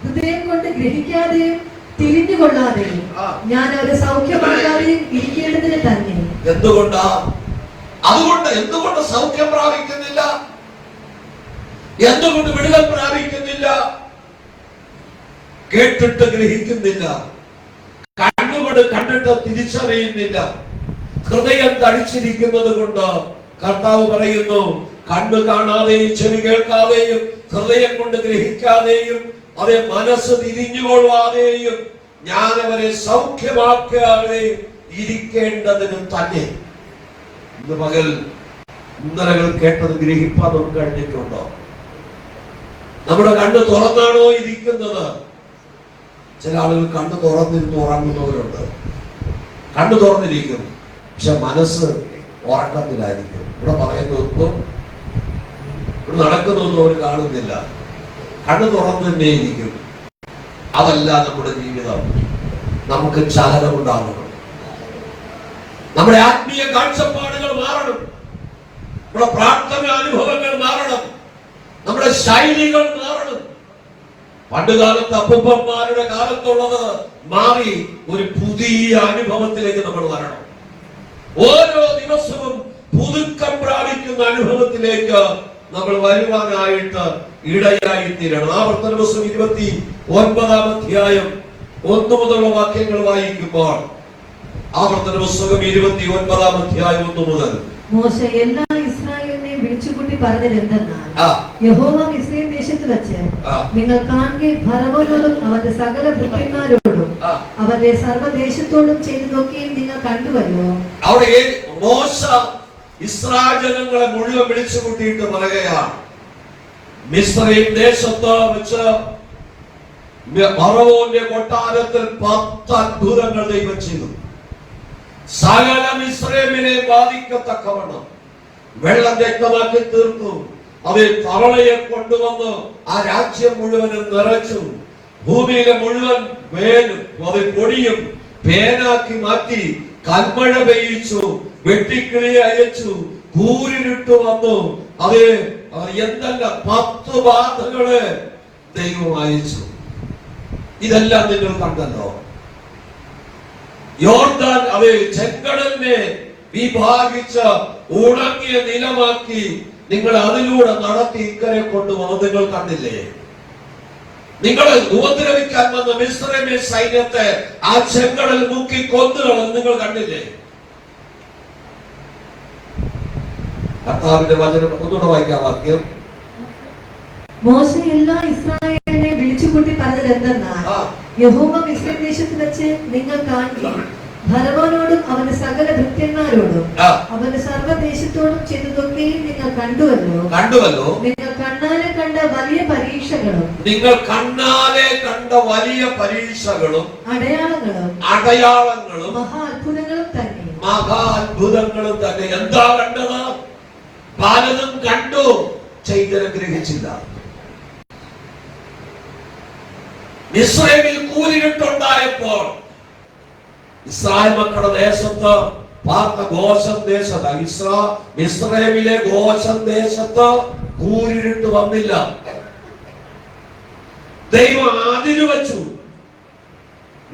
ഹൃദയം കൊണ്ട് ഗ്രഹിക്കാതെയും തിരിഞ്ഞുകൊള്ളാതെയും ഞാൻ അവരെ സൗഖ്യമാക്കാതെയും ഇരിക്കേണ്ടതിന് തന്നെ. എന്തുകൊണ്ടാ? അതുകൊണ്ട് എന്തുകൊണ്ട് സൗഖ്യം പ്രാപിക്കുന്നില്ല? എന്തുകൊണ്ട് വിടുതൽ പ്രാപിക്കുന്നില്ല? കേട്ടിട്ട് ഗ്രഹിക്കുന്നില്ല, കണ്ണുകൊണ്ട് കണ്ടിട്ട് തിരിച്ചറിയുന്നില്ല, ഹൃദയം തടിച്ചിരിക്കുന്നത് കൊണ്ട്. കർത്താവ് പറയുന്നു, കണ്ണു കാണാതെയും ചെവി കേൾക്കാതെയും ഹൃദയം കൊണ്ട് ഗ്രഹിക്കാതെയും അതേ മനസ്സ് തിരിഞ്ഞുകൊള്ളാതെയും ഞാൻ അവരെ സൗഖ്യമാക്കാതെയും ഇരിക്കേണ്ടതിന് തന്നെ. ഇന്ന് പകൽ ഇന്നലകൾ കേട്ടത് ഗ്രഹിപ്പാൻ നമുക്ക് കഴിഞ്ഞിട്ടുണ്ടോ? നമ്മുടെ കണ്ണ് തുറന്നാണോ ഇരിക്കുന്നത്? ചില ആളുകൾ കണ്ണ് തുറന്നിരുന്ന് ഉറങ്ങുന്നവരുണ്ട്. കണ്ണ് തുറന്നിരിക്കും, പക്ഷെ മനസ്സ് ഉറക്കത്തിലായിരിക്കും. ഇവിടെ പറയുന്നതൊന്നും, ഇവിടെ നടക്കുന്നൊന്നും അവർ കാണുന്നില്ല. കണ്ണ് തുറന്നു തന്നെ ഇരിക്കും. അതല്ല നമ്മുടെ ജീവിതം. നമുക്ക് ചലനമുണ്ടാകണം. നമ്മുടെ ആത്മീയ കാഴ്ചപ്പാടുകൾ മാറണം. നമ്മുടെ പ്രാർത്ഥന അനുഭവങ്ങൾ മാറണം. നമ്മുടെ ശൈലികൾ മാറണം. പണ്ടുകാലത്ത് അപ്പൂപ്പന്മാരുടെ കാലത്തുള്ളത് മാറി ഒരു പുതിയ അനുഭവത്തിലേക്ക് നമ്മൾ വരണം. ഓരോ ദിവസവും പുതുക്കം പ്രാപിക്കുന്ന അനുഭവത്തിലേക്ക് നമ്മൾ വരുവാനായിട്ട് ഇടയായി തീരണം. ആവർത്തന ദിവസം 29-ാം അധ്യായം 1 മുതലുള്ള വാക്യങ്ങൾ വായിക്കുമ്പോൾ, ആവർത്തന പുസ്തകം 29-ാം അധ്യായം 1 മുതൽ, മോശ എല്ലാ ഇസ്രായേലിനെയും വിളിച്ചുകൂട്ടി പറഞ്ഞതെന്തെന്നാൽ, യഹോവ മിസ്രയീം ദേശത്ത് വെച്ച് നിങ്ങൾ കാണുക ഫറവോനോടും അവന്റെ സകല ഭൃത്യന്മാരോടും അവരുടെ സർവ്വദേശത്തോടും ചെയ്തതൊക്കെയും നിങ്ങൾ കണ്ടുവല്ലോ. അവിടെ മോശ ഇസ്രായേൽ ജനങ്ങളെ മുഴുവൻ വിളിച്ചുകൂട്ടിയിട്ട് പറയുകയാണ്, മിസ്രയീം ദേശത്ത് വെച്ച് ഫറവോന്റെ കൊട്ടാരത്തിൽ 10 അത്ഭുതങ്ങൾ ദൈവം ചെയ്തു. സകല മിസ്രയീമിനെ ബാധിക്കത്തക്കവണ്ണം വെള്ളം രക്തമാക്കി തീർത്തു. അതിൽ തവളയെ കൊണ്ടുവന്ന് ആ രാജ്യം മുഴുവനും നിറച്ചു. ഭൂമിയിലെ മുഴുവൻ വേലും അതിൽ പൊടിയും പേനാക്കി മാറ്റി. കന്മഴ പെയ്യിച്ചു, വെട്ടിക്കിളിയെ അയച്ചു, കൂരിലിട്ട് വന്നു. അത് എന്തല്ല 10 ബാധകള് ദൈവം അയച്ചു. ഇതെല്ലാം നിങ്ങൾ കണ്ടല്ലോ. യോർദാൻ അത് ചെങ്കടലിനെ വിഭാഗിച്ച് ഉണങ്ങിയ നിലമാക്കി നിങ്ങൾ അതിലൂടെ നടത്തി ഇക്കരെ കൊണ്ടുവന്ന് നിങ്ങൾ കണ്ടില്ലേ? നിങ്ങൾ ഉപദ്രവിക്കാൻ വന്ന മിസ്രയീം സൈന്യത്തെ ആ ചെങ്കടൽ മുക്കി കൊന്നുകളെന്ന് നിങ്ങൾ കണ്ടില്ലേ? കർത്താവിന്റെ വചനം ഒന്നുകൂടെ വായിക്കാം. വാക്യം, മോശ എല്ലാ ഇസ്രായേലിനെ വിളിച്ചുകൂട്ടി പറഞ്ഞതെന്തെന്നാൽ, യഹോവ മിസ്രയീം ദേശത്ത് വെച്ച് നിങ്ങൾ കാണുക ഫറവോനോടും അവന്റെ സകല ഭൃത്യന്മാരോടും അവന്റെ സർവ്വദേശത്തോടും ചെയ്തതൊക്കെയും നിങ്ങൾ കണ്ടുവല്ലോ. നിങ്ങൾ കണ്ണാലെ കണ്ട വലിയ പരീക്ഷകളും അടയാളങ്ങളും മഹാ അത്ഭുതങ്ങളും തന്നെ. എന്താ കണ്ടത്? പലതും കണ്ടു, ചെയ്തനുഗ്രഹിച്ചില്ല. മിസ്രയീമിൽ കൂരിരുട്ടുണ്ടായപ്പോൾ ഇസ്രായേൽ മക്കളുടെ ദേശത്ത് പാർത്ത ഗോശൻ ദേശത്ത്, മിസ്രയീമിലെ ഗോശൻ ദേശത്ത് കൂരിരുട്ട് വന്നില്ല. ദൈവം അതിര് വെച്ചു.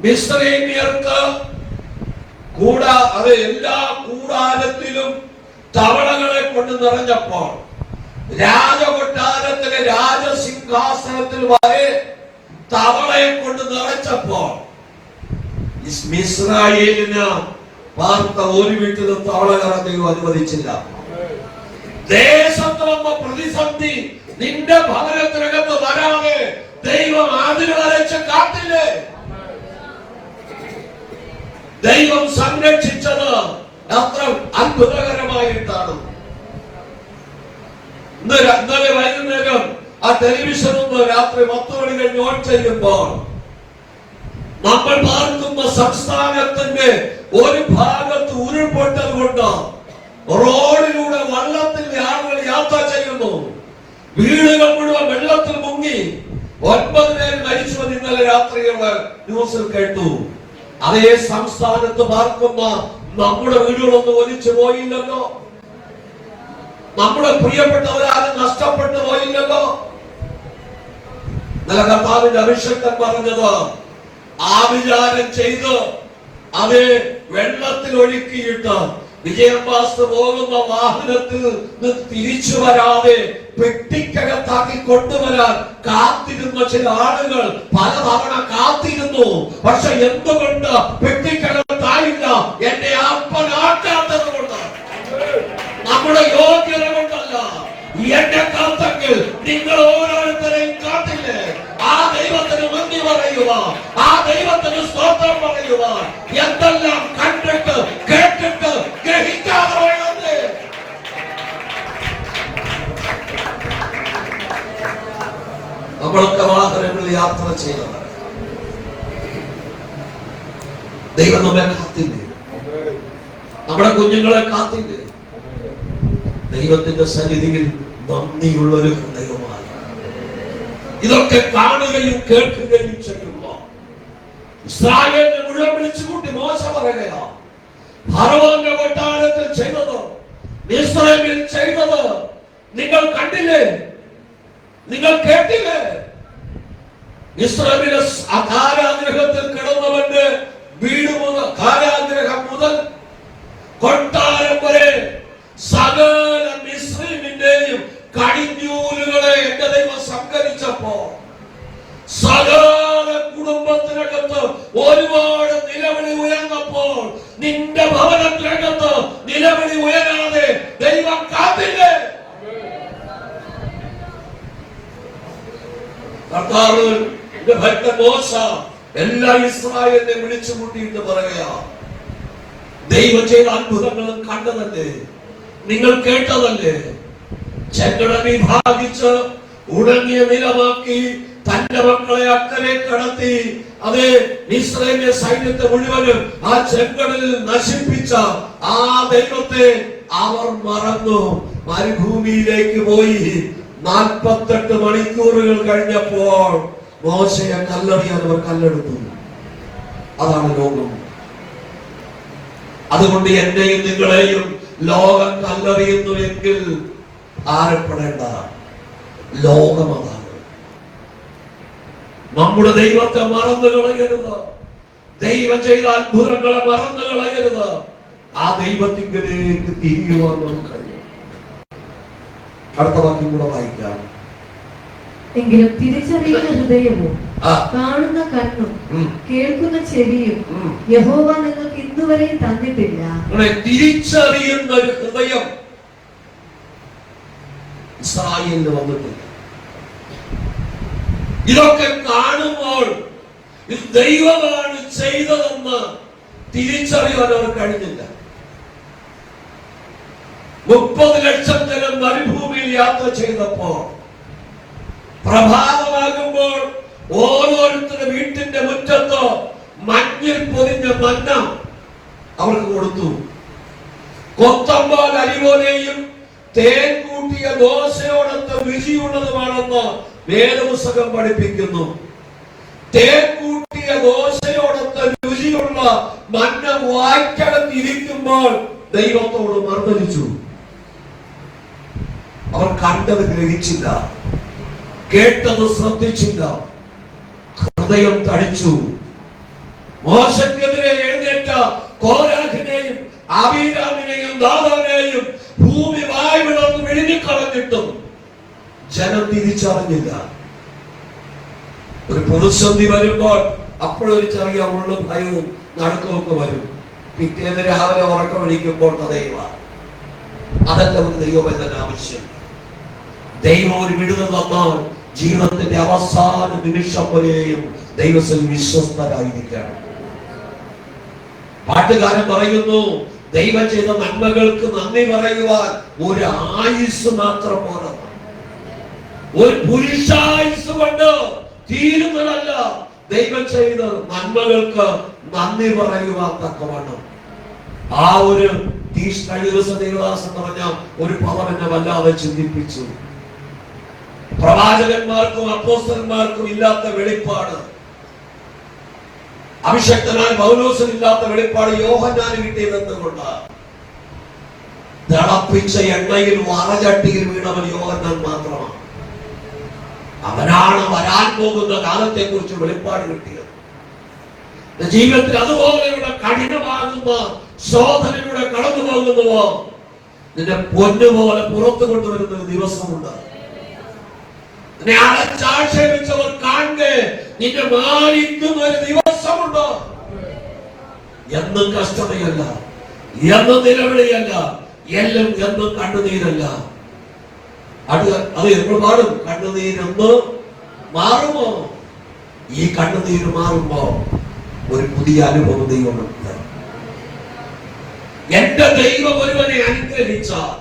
മിസ്രയീമ്യർക്ക് അത് എല്ലാ കൂടാരത്തിലും തവളകളെ കൊണ്ട് നിറഞ്ഞപ്പോൾ, രാജകൊട്ടാരത്തിലെ രാജസിംഹാസനത്തിൽ വരെ തവളയെ കൊണ്ട് നിറച്ചപ്പോൾ ഇസ്രായേലിന് പാർത്ത ഒരു വീട്ടിലും തവള കയറാൻ അനുവദിച്ചില്ല. ദേശത്ത് വന്ന പ്രതിസന്ധി നിന്റെ ഭവനത്തിനകത്ത് വരാതെ ദൈവം അതിര് വരച്ച് കാട്ടില്ലേ? ദൈവം സംരക്ഷിച്ചത് അത്ര അത്ഭുതകരമായിട്ടാണ്. ഇന്നലെ വൈകുന്നേരം ആ ടെലിവിഷൻ ഒന്ന് രാത്രി 10 മണി കഴിഞ്ഞ് ഓൺ ചെയ്യുമ്പോൾ നമ്മൾ പാർക്കുന്ന സംസ്ഥാനത്തിന്റെ ഒരു ഭാഗത്ത് ഉരുൾപൊട്ടൽ കൊണ്ട് റോഡിലൂടെ വള്ളത്തിൽ ആളുകൾ യാത്ര ചെയ്യുന്നു. വീടുകൾ മുഴുവൻ വെള്ളത്തിൽ മുങ്ങി 9 പേര് മരിച്ചുവെന്ന് ഇന്നലെ രാത്രിയുള്ള ന്യൂസിൽ കേട്ടു. അതേ സംസ്ഥാനത്ത് പാർക്കുന്ന നമ്മുടെ വീടുകളൊന്നും ഒലിച്ചു പോയില്ലല്ലോ. നമ്മുടെ പ്രിയപ്പെട്ടവരാരും നഷ്ടപ്പെട്ടു പോയില്ലല്ലോ. നല്ല കർത്താവിന്റെ അഭിഷേകൻ പറഞ്ഞത് ആവിചാരം ചെയ്ത് അത് വെള്ളത്തിൽ ഒഴുക്കിയിട്ട് വിജയമ്പാസ് പോകുന്ന വാഹനത്തിൽ തിരിച്ചു വരാതെ പെട്ടിക്കകത്താക്കി കൊണ്ടുവരാൻ കാത്തിരുന്ന ചില ആളുകൾ പലതവണ കാത്തിരുന്നു. പക്ഷെ എന്തുകൊണ്ട് പെട്ടിക്കകത്തായില്ല? എന്റെ അപ്പനാക്കാത്തത് കൊണ്ട്, നമ്മുടെ യോഗ്യത കൊണ്ടല്ല. എന്നെ കാത്തെങ്കിൽ നിങ്ങൾ ഓരോരുത്തരെയും കാത്തില്ലേ? ആ ദൈവത്തിന് നന്ദി പറയുക, ആ ദൈവത്തിന് സ്തോത്രം പറയുക. എന്തെല്ലാം കണ്ടിട്ട് കേട്ടിട്ട് ഗ്രഹിക്കാതെ വേണ്ടത്. നമ്മളൊക്കെ വാഹനങ്ങളിൽ യാത്ര ചെയ്തത് ദൈവം നമ്മെ കാത്തില്ലേ? നമ്മുടെ കുഞ്ഞുങ്ങളെ കാത്തില്ലേ? ദൈവത്തിന്റെ സന്നിധിയിൽ നന്ദിയുള്ളൊരു ഹൃദയമായി ഇതൊക്കെ കാണുകയും കേൾക്കുകയും ചെയ്യുമ്പോൾ ഇസ്രായേലിനെ മുഴുവൻ വിളിച്ചുകൂട്ടി മോശ പറയുകയാ, ഫറവോന്റെ കൊട്ടാരത്തിൽ ചെയ്തത്, മിസ്രയീമിൽ ചെയ്തത് നിങ്ങൾ കണ്ടില്ലേ? നിങ്ങൾ കേട്ടില്ലേ? മിസ്രയീമിലെ കാരാഗൃഹത്തിൽ കിടന്നവന്റെ വീട് മുതൽ, കാരാഗൃഹം മുതൽ കൊട്ടാരം വരെ സകല മിസ്രയീമിന്റെയും കടിഞ്ഞൂലുകളെ എന്റെ ദൈവം സംഹരിച്ചപ്പോ സകല കുടുംബത്തിനകത്ത് ഒരുപാട് നിലവിളി ഉയർന്നപ്പോൾ നിന്റെ ഭവനത്തിനകത്ത് നിലവിളി ഉയരാതെ ദൈവം കാത്തില്ലേ? കർത്താവ് ഭക്തൻ മോശ എല്ലാ ഇസ്രായേലിനെ വിളിച്ചു കൂട്ടിയിട്ട് പറയുക, ദൈവം ചെയ്ത അത്ഭുതങ്ങളും കണ്ടതല്ലേ, നിങ്ങൾ കേട്ടതല്ലേ? ചെങ്കടൽ വിഭാഗിച്ച് ഉണങ്ങിയ നിലമാക്കി തന്റെ മക്കളെ അക്കരെ കടത്തി അത് ഇസ്രായേലിന്റെ സൈന്യത്തെ മുഴുവനും ആ ചെങ്കടലിൽ നശിപ്പിച്ച ആ ദൈവത്തെ അവർ മറന്നു. മരുഭൂമിയിലേക്ക് പോയി 48 മണിക്കൂറുകൾ കഴിഞ്ഞപ്പോൾ മോശയെ കല്ലെറിയാൻ അവർ കല്ലെടുത്തു. അതാണ് ലോകം. അതുകൊണ്ട് എന്നെയും നിങ്ങളെയും ലോകം കല്ലെറിയുന്നുവെങ്കിൽ ആരപ്പെടേണ്ട, ലോകം അതാണ്. നമ്മുടെ ദൈവത്തെ മറന്നു കളയരുത്. ദൈവം ചെയ്ത അത്ഭുതങ്ങളെ മറന്നു കളയരുത്. ആ ദൈവത്തിലേക്ക് തിരിയുവാൻ നമുക്ക് കഴിയും. അടുത്ത വാക്യം കൂടെ വായിക്കാം. എങ്കിലും തിരിച്ചറിയുന്ന ഹൃദയവും കാണുന്ന കണ്ണും കേൾക്കുന്ന ചെവിയും യഹോവ നിങ്ങൾക്ക് ഇന്നുവരെയും തന്നിട്ടില്ല. തിരിച്ചറിയുന്ന ഒരു ഹൃദയം ഇസ്രായേലിന് വന്നിട്ടില്ല. ഇതൊക്കെ കാണുമ്പോൾ ഇത് ദൈവമാണ് ചെയ്തതെന്ന് തിരിച്ചറിയാൻ അവർ കഴിഞ്ഞില്ല. 30 ലക്ഷം ജനം മരുഭൂമിയിൽ യാത്ര ചെയ്തപ്പോൾ പ്രഭാതമാകുമ്പോൾ ഓരോരുത്തരുടെ വീട്ടിന്റെ മുറ്റത്ത് മഞ്ഞിൽ പൊതിഞ്ഞ മന്ന അവർക്ക് കൊടുത്തു. കൊത്തമ്പാൽ അരി പോലെയും തേൻ കൂട്ടിയ ദോശയോടൊത്ത് രുചിയുള്ളതുമാണെന്ന് വേദപുസ്തകം പഠിപ്പിക്കുന്നു. തേൻ കൂട്ടിയ ദോശയോടൊത്ത് രുചിയുള്ള മന്ന വായ്ക്കകത്തിരിക്കുമ്പോൾ ദൈവത്തോട് മർദ്ദനിച്ചു. അവർ കണ്ടത് ഗ്രഹിച്ചില്ല, കേട്ടത് ശ്രദ്ധിച്ചില്ല, ഹൃദയം തടിച്ചു. മോശക്കെതിരെ എഴുന്നേറ്റ കോരാഹിനെയും അബീരാമിനെയും ദാദാനെയും ഭൂമി വായ് വിളർന്ന് വിഴുങ്ങിക്കളഞ്ഞിട്ടും ജനം തിരിച്ചറിഞ്ഞില്ല. ഒരു പ്രതിസന്ധി വരുമ്പോൾ അപ്പോഴൊരു ചെറിയ ഉള്ളും ഭയവും നടുക്കമൊക്കെ വരും. പിറ്റേന്ന് രാവിലെ ഉറക്കം വിളിക്കുമ്പോൾ തടയുക. അതല്ല ഒരു ദൈവവേദന ആവശ്യം. ദൈവം ഒരു വിടുതൽ തന്നാൽ ജീവിതത്തിന്റെ അവസാന നിമിഷം വരെയും ദൈവത്തിൽ വിശ്വസ്തരായിരിക്കണം. പാട്ടുകാരൻ പറയുന്നു, ദൈവം ചെയ്ത നന്മകൾക്ക് നന്ദി പറയുവാൻ ഒരു ആയുസ് മാത്രം പോരാ. ഒരു പുരുഷായുസ് കൊണ്ട് തീരുന്നതല്ല ദൈവം ചെയ്ത നന്മകൾക്ക് നന്ദി പറയുവാൻ തക്കവണ്ണം. ആ ഒരു കഴിഞ്ഞ ദിവസം ദേവദാസൻ പറഞ്ഞ ഒരു പദം എന്നെ വല്ലാതെ ചിന്തിപ്പിച്ചു. പ്രവാചകന്മാർക്കും അപ്പോസ്തലന്മാർക്കും ഇല്ലാത്ത വെളിപ്പാട്, അഭിഷക്തനായ പൗലോസിന് ഇല്ലാത്ത വെളിപ്പാട് യോഹന്നാന് കിട്ടിയതെന്നുകൊണ്ട് തിളപ്പിച്ച എണ്ണയിൽ വറചട്ടിയിൽ വീണവൻ യോഹന്നാൻ മാത്രമാണ്. അവനാണ് വരാൻ പോകുന്ന കാലത്തെ കുറിച്ച് വെളിപ്പാട് കിട്ടിയത്. ജീവിതത്തിൽ അതുപോലെയുള്ള കഠിനമാകുന്ന ശോധനയുടെ കടന്നു പോകുന്നുവോ, നിന്റെ പൊന്നുപോലെ പുറത്തു കൊണ്ടുവരുന്ന ഒരു ദിവസമുണ്ട്. നിന്നെ അടച്ചാക്ഷേപിച്ചവർ കാണുക നിന്റെ മാനിക്കുന്ന ഒരു ദിവസമുണ്ട്. എന്നും കഷ്ടതയല്ല, എന്നും നിലവിളിയല്ല, എന്നും കണ്ണുനീരല്ല. അത് എപ്പോൾ മാറും? കണ്ണുനീരൊന്ന് മാറുമോ? ഈ കണ്ണുനീര് മാറുമ്പോ ഒരു പുതിയ അനുഭവം ദൈവമുണ്ട്. എന്റെ ദൈവം ഒരുവനെ അനുഗ്രഹിച്ചാൽ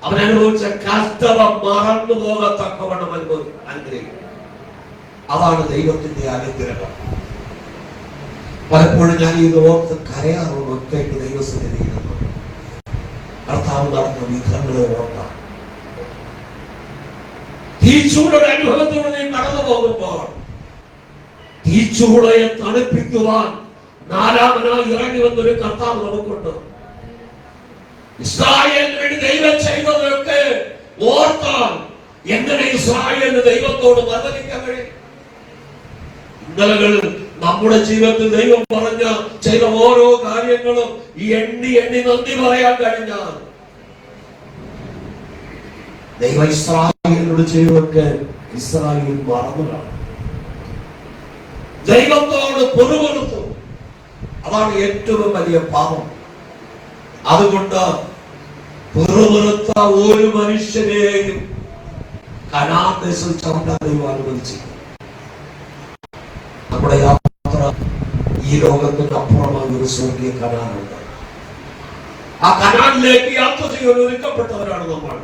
അവൻ അനുഭവിച്ച കഷ്ടത മറന്നു പോകത്തക്കവണ്ണം അനുഗ്രഹിക്കും. അതാണ് ദൈവത്തിന്റെ അനുഗ്രഹം. പലപ്പോഴും ഞാൻ ഇത് ഓർത്ത് കരയാറുണ്ട്. ഒറ്റയ്ക്ക് ദൈവസന്നിധിയിൽ കർത്താവ് നടന്ന വിധങ്ങളെ ഓർത്താം. തീച്ചൂടയുടെ അനുഭവത്തോടെ നീ കടന്നു പോകുമ്പോൾ തീച്ചൂടയെ തണുപ്പിക്കുവാൻ നാലാമനായി ഇറങ്ങി വന്നൊരു കർത്താവ് നമുക്കുണ്ട്. ഇസ്രായേലിന് വേണ്ടി ദൈവം ചെയ്തതൊക്കെ ഓർത്താൽ എങ്ങനെ ഇസ്രായേലിന് ദൈവത്തോട് മറുപടിക്കാൻ കഴിയും? ഇന്നലകളിൽ നമ്മുടെ ജീവിതത്തിൽ ദൈവം പറഞ്ഞ ചെയ്ത ഓരോ കാര്യങ്ങളും എണ്ണി നന്ദി പറയാൻ കഴിഞ്ഞാൽ ദൈവം ഇസ്രായേലിനോട് ചെയ്തൊക്കെ ഇസ്രായേൽ മറന്നതാണ്. ദൈവത്തോട് പൊറുകൊടുത്തു. അതാണ് ഏറ്റവും വലിയ പാപം. അതുകൊണ്ട് പൊറുകൊടുത്ത ഒരു മനുഷ്യനെയും കനാൻ ദേശം ചവിട്ടാൻ ദൈവം അനുവദിച്ചു. നമ്മുടെ യാത്ര ഈ ലോകത്തിന് അപ്പുറമായി ഒരു സ്വർഗീയ കനാനുണ്ട്. ആ കനാനിലേക്ക് യാത്ര ചെയ്യാൻ ഒരുക്കപ്പെട്ടവരാണ് നമ്മൾ.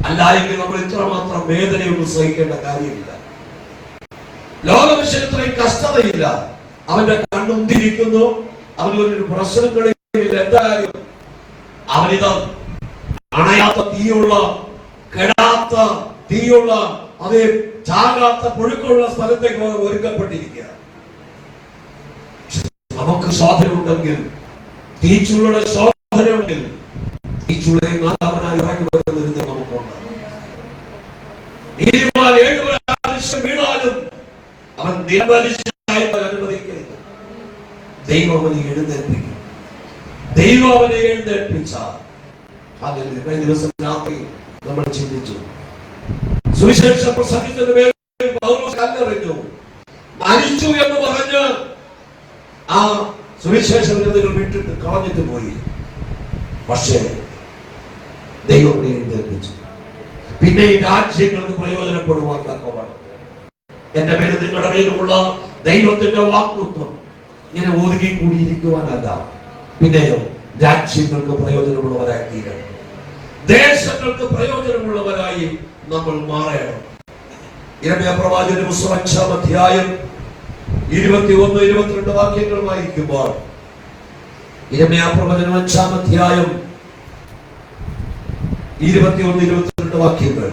അല്ലായെങ്കിൽ നമ്മൾ ഇത്രമാത്രം വേദനയൊന്നും സഹിക്കേണ്ട കാര്യമില്ല. ലോകവിഷയത്തിലും കഷ്ടതയില്ല. അവന്റെ കണ്ണുന്തിരിക്കുന്നു, അവനൊരു പ്രശ്നങ്ങളില്ല. എന്തായാലും അവനിത് അണയാത്ത തീയുള്ള, കെടാത്ത തീയുള്ള, അതേ ചാകാത്ത പുഴുക്കുള്ള സ്ഥലത്തേക്ക് ഒരുക്കപ്പെട്ടിരിക്കുക. നമുക്ക് ശോധനയുണ്ടെങ്കിൽ, തീച്ചുള്ളയുടെ ശോധനയുണ്ടെങ്കിൽ തീച്ചുള്ളയെ നാലാമനായി ഇറങ്ങി വരുന്നതിന് നമുക്കുണ്ട്. നീതിമാൻ 7 പ്രാവശ്യം വീണാലും അവൻ നിരപരാധിയായി അനുവദിക്കരുത്. ദൈവം അവനെ എഴുന്നേൽപ്പിക്കും. ദൈവം അവനെ എഴുന്നേൽപ്പിച്ചാൽ കഴിഞ്ഞ ദിവസം രാത്രി നമ്മൾ ചിന്തിച്ചു. സുവിശേഷം പ്രസംഗിച്ചതിന് പേരിൽ പൗലോസ് കല്ലെറിഞ്ഞു, മരിച്ചു എന്ന് പറഞ്ഞ് ആ സുവിശേഷങ്ങൾ വിട്ടിട്ട് കളഞ്ഞിട്ട് പോയി. പക്ഷേ ദൈവം എഴുന്നേൽപ്പിച്ചു. പിന്നെ ഈ രാജ്യങ്ങൾക്ക് പ്രയോജനപ്പെടുവാൻ തക്കവണ്ണം എന്റെ പേര് നിങ്ങളുടെ പേരുമുള്ള ദൈവത്തിന്റെ വാക്തത്വം ഇങ്ങനെ ഒതുങ്ങി കൂടിയിരിക്കുവാനല്ല, പിന്നെയോ രാജ്യങ്ങൾക്ക് പ്രയോജനമുള്ളവരായി തീരണം. ദേശങ്ങൾക്ക് പ്രയോജനമുള്ളവരായി നമ്മൾ മാറണം. യിരെമ്യാ പ്രവാചകന്റെ പുസ്തകം 5-ാം അധ്യായം 21-22 വാക്യങ്ങൾ വായിക്കുമ്പോൾ, യിരെമ്യാ പ്രവചനം 5-ാം അധ്യായം 21-22 വാക്യങ്ങൾ.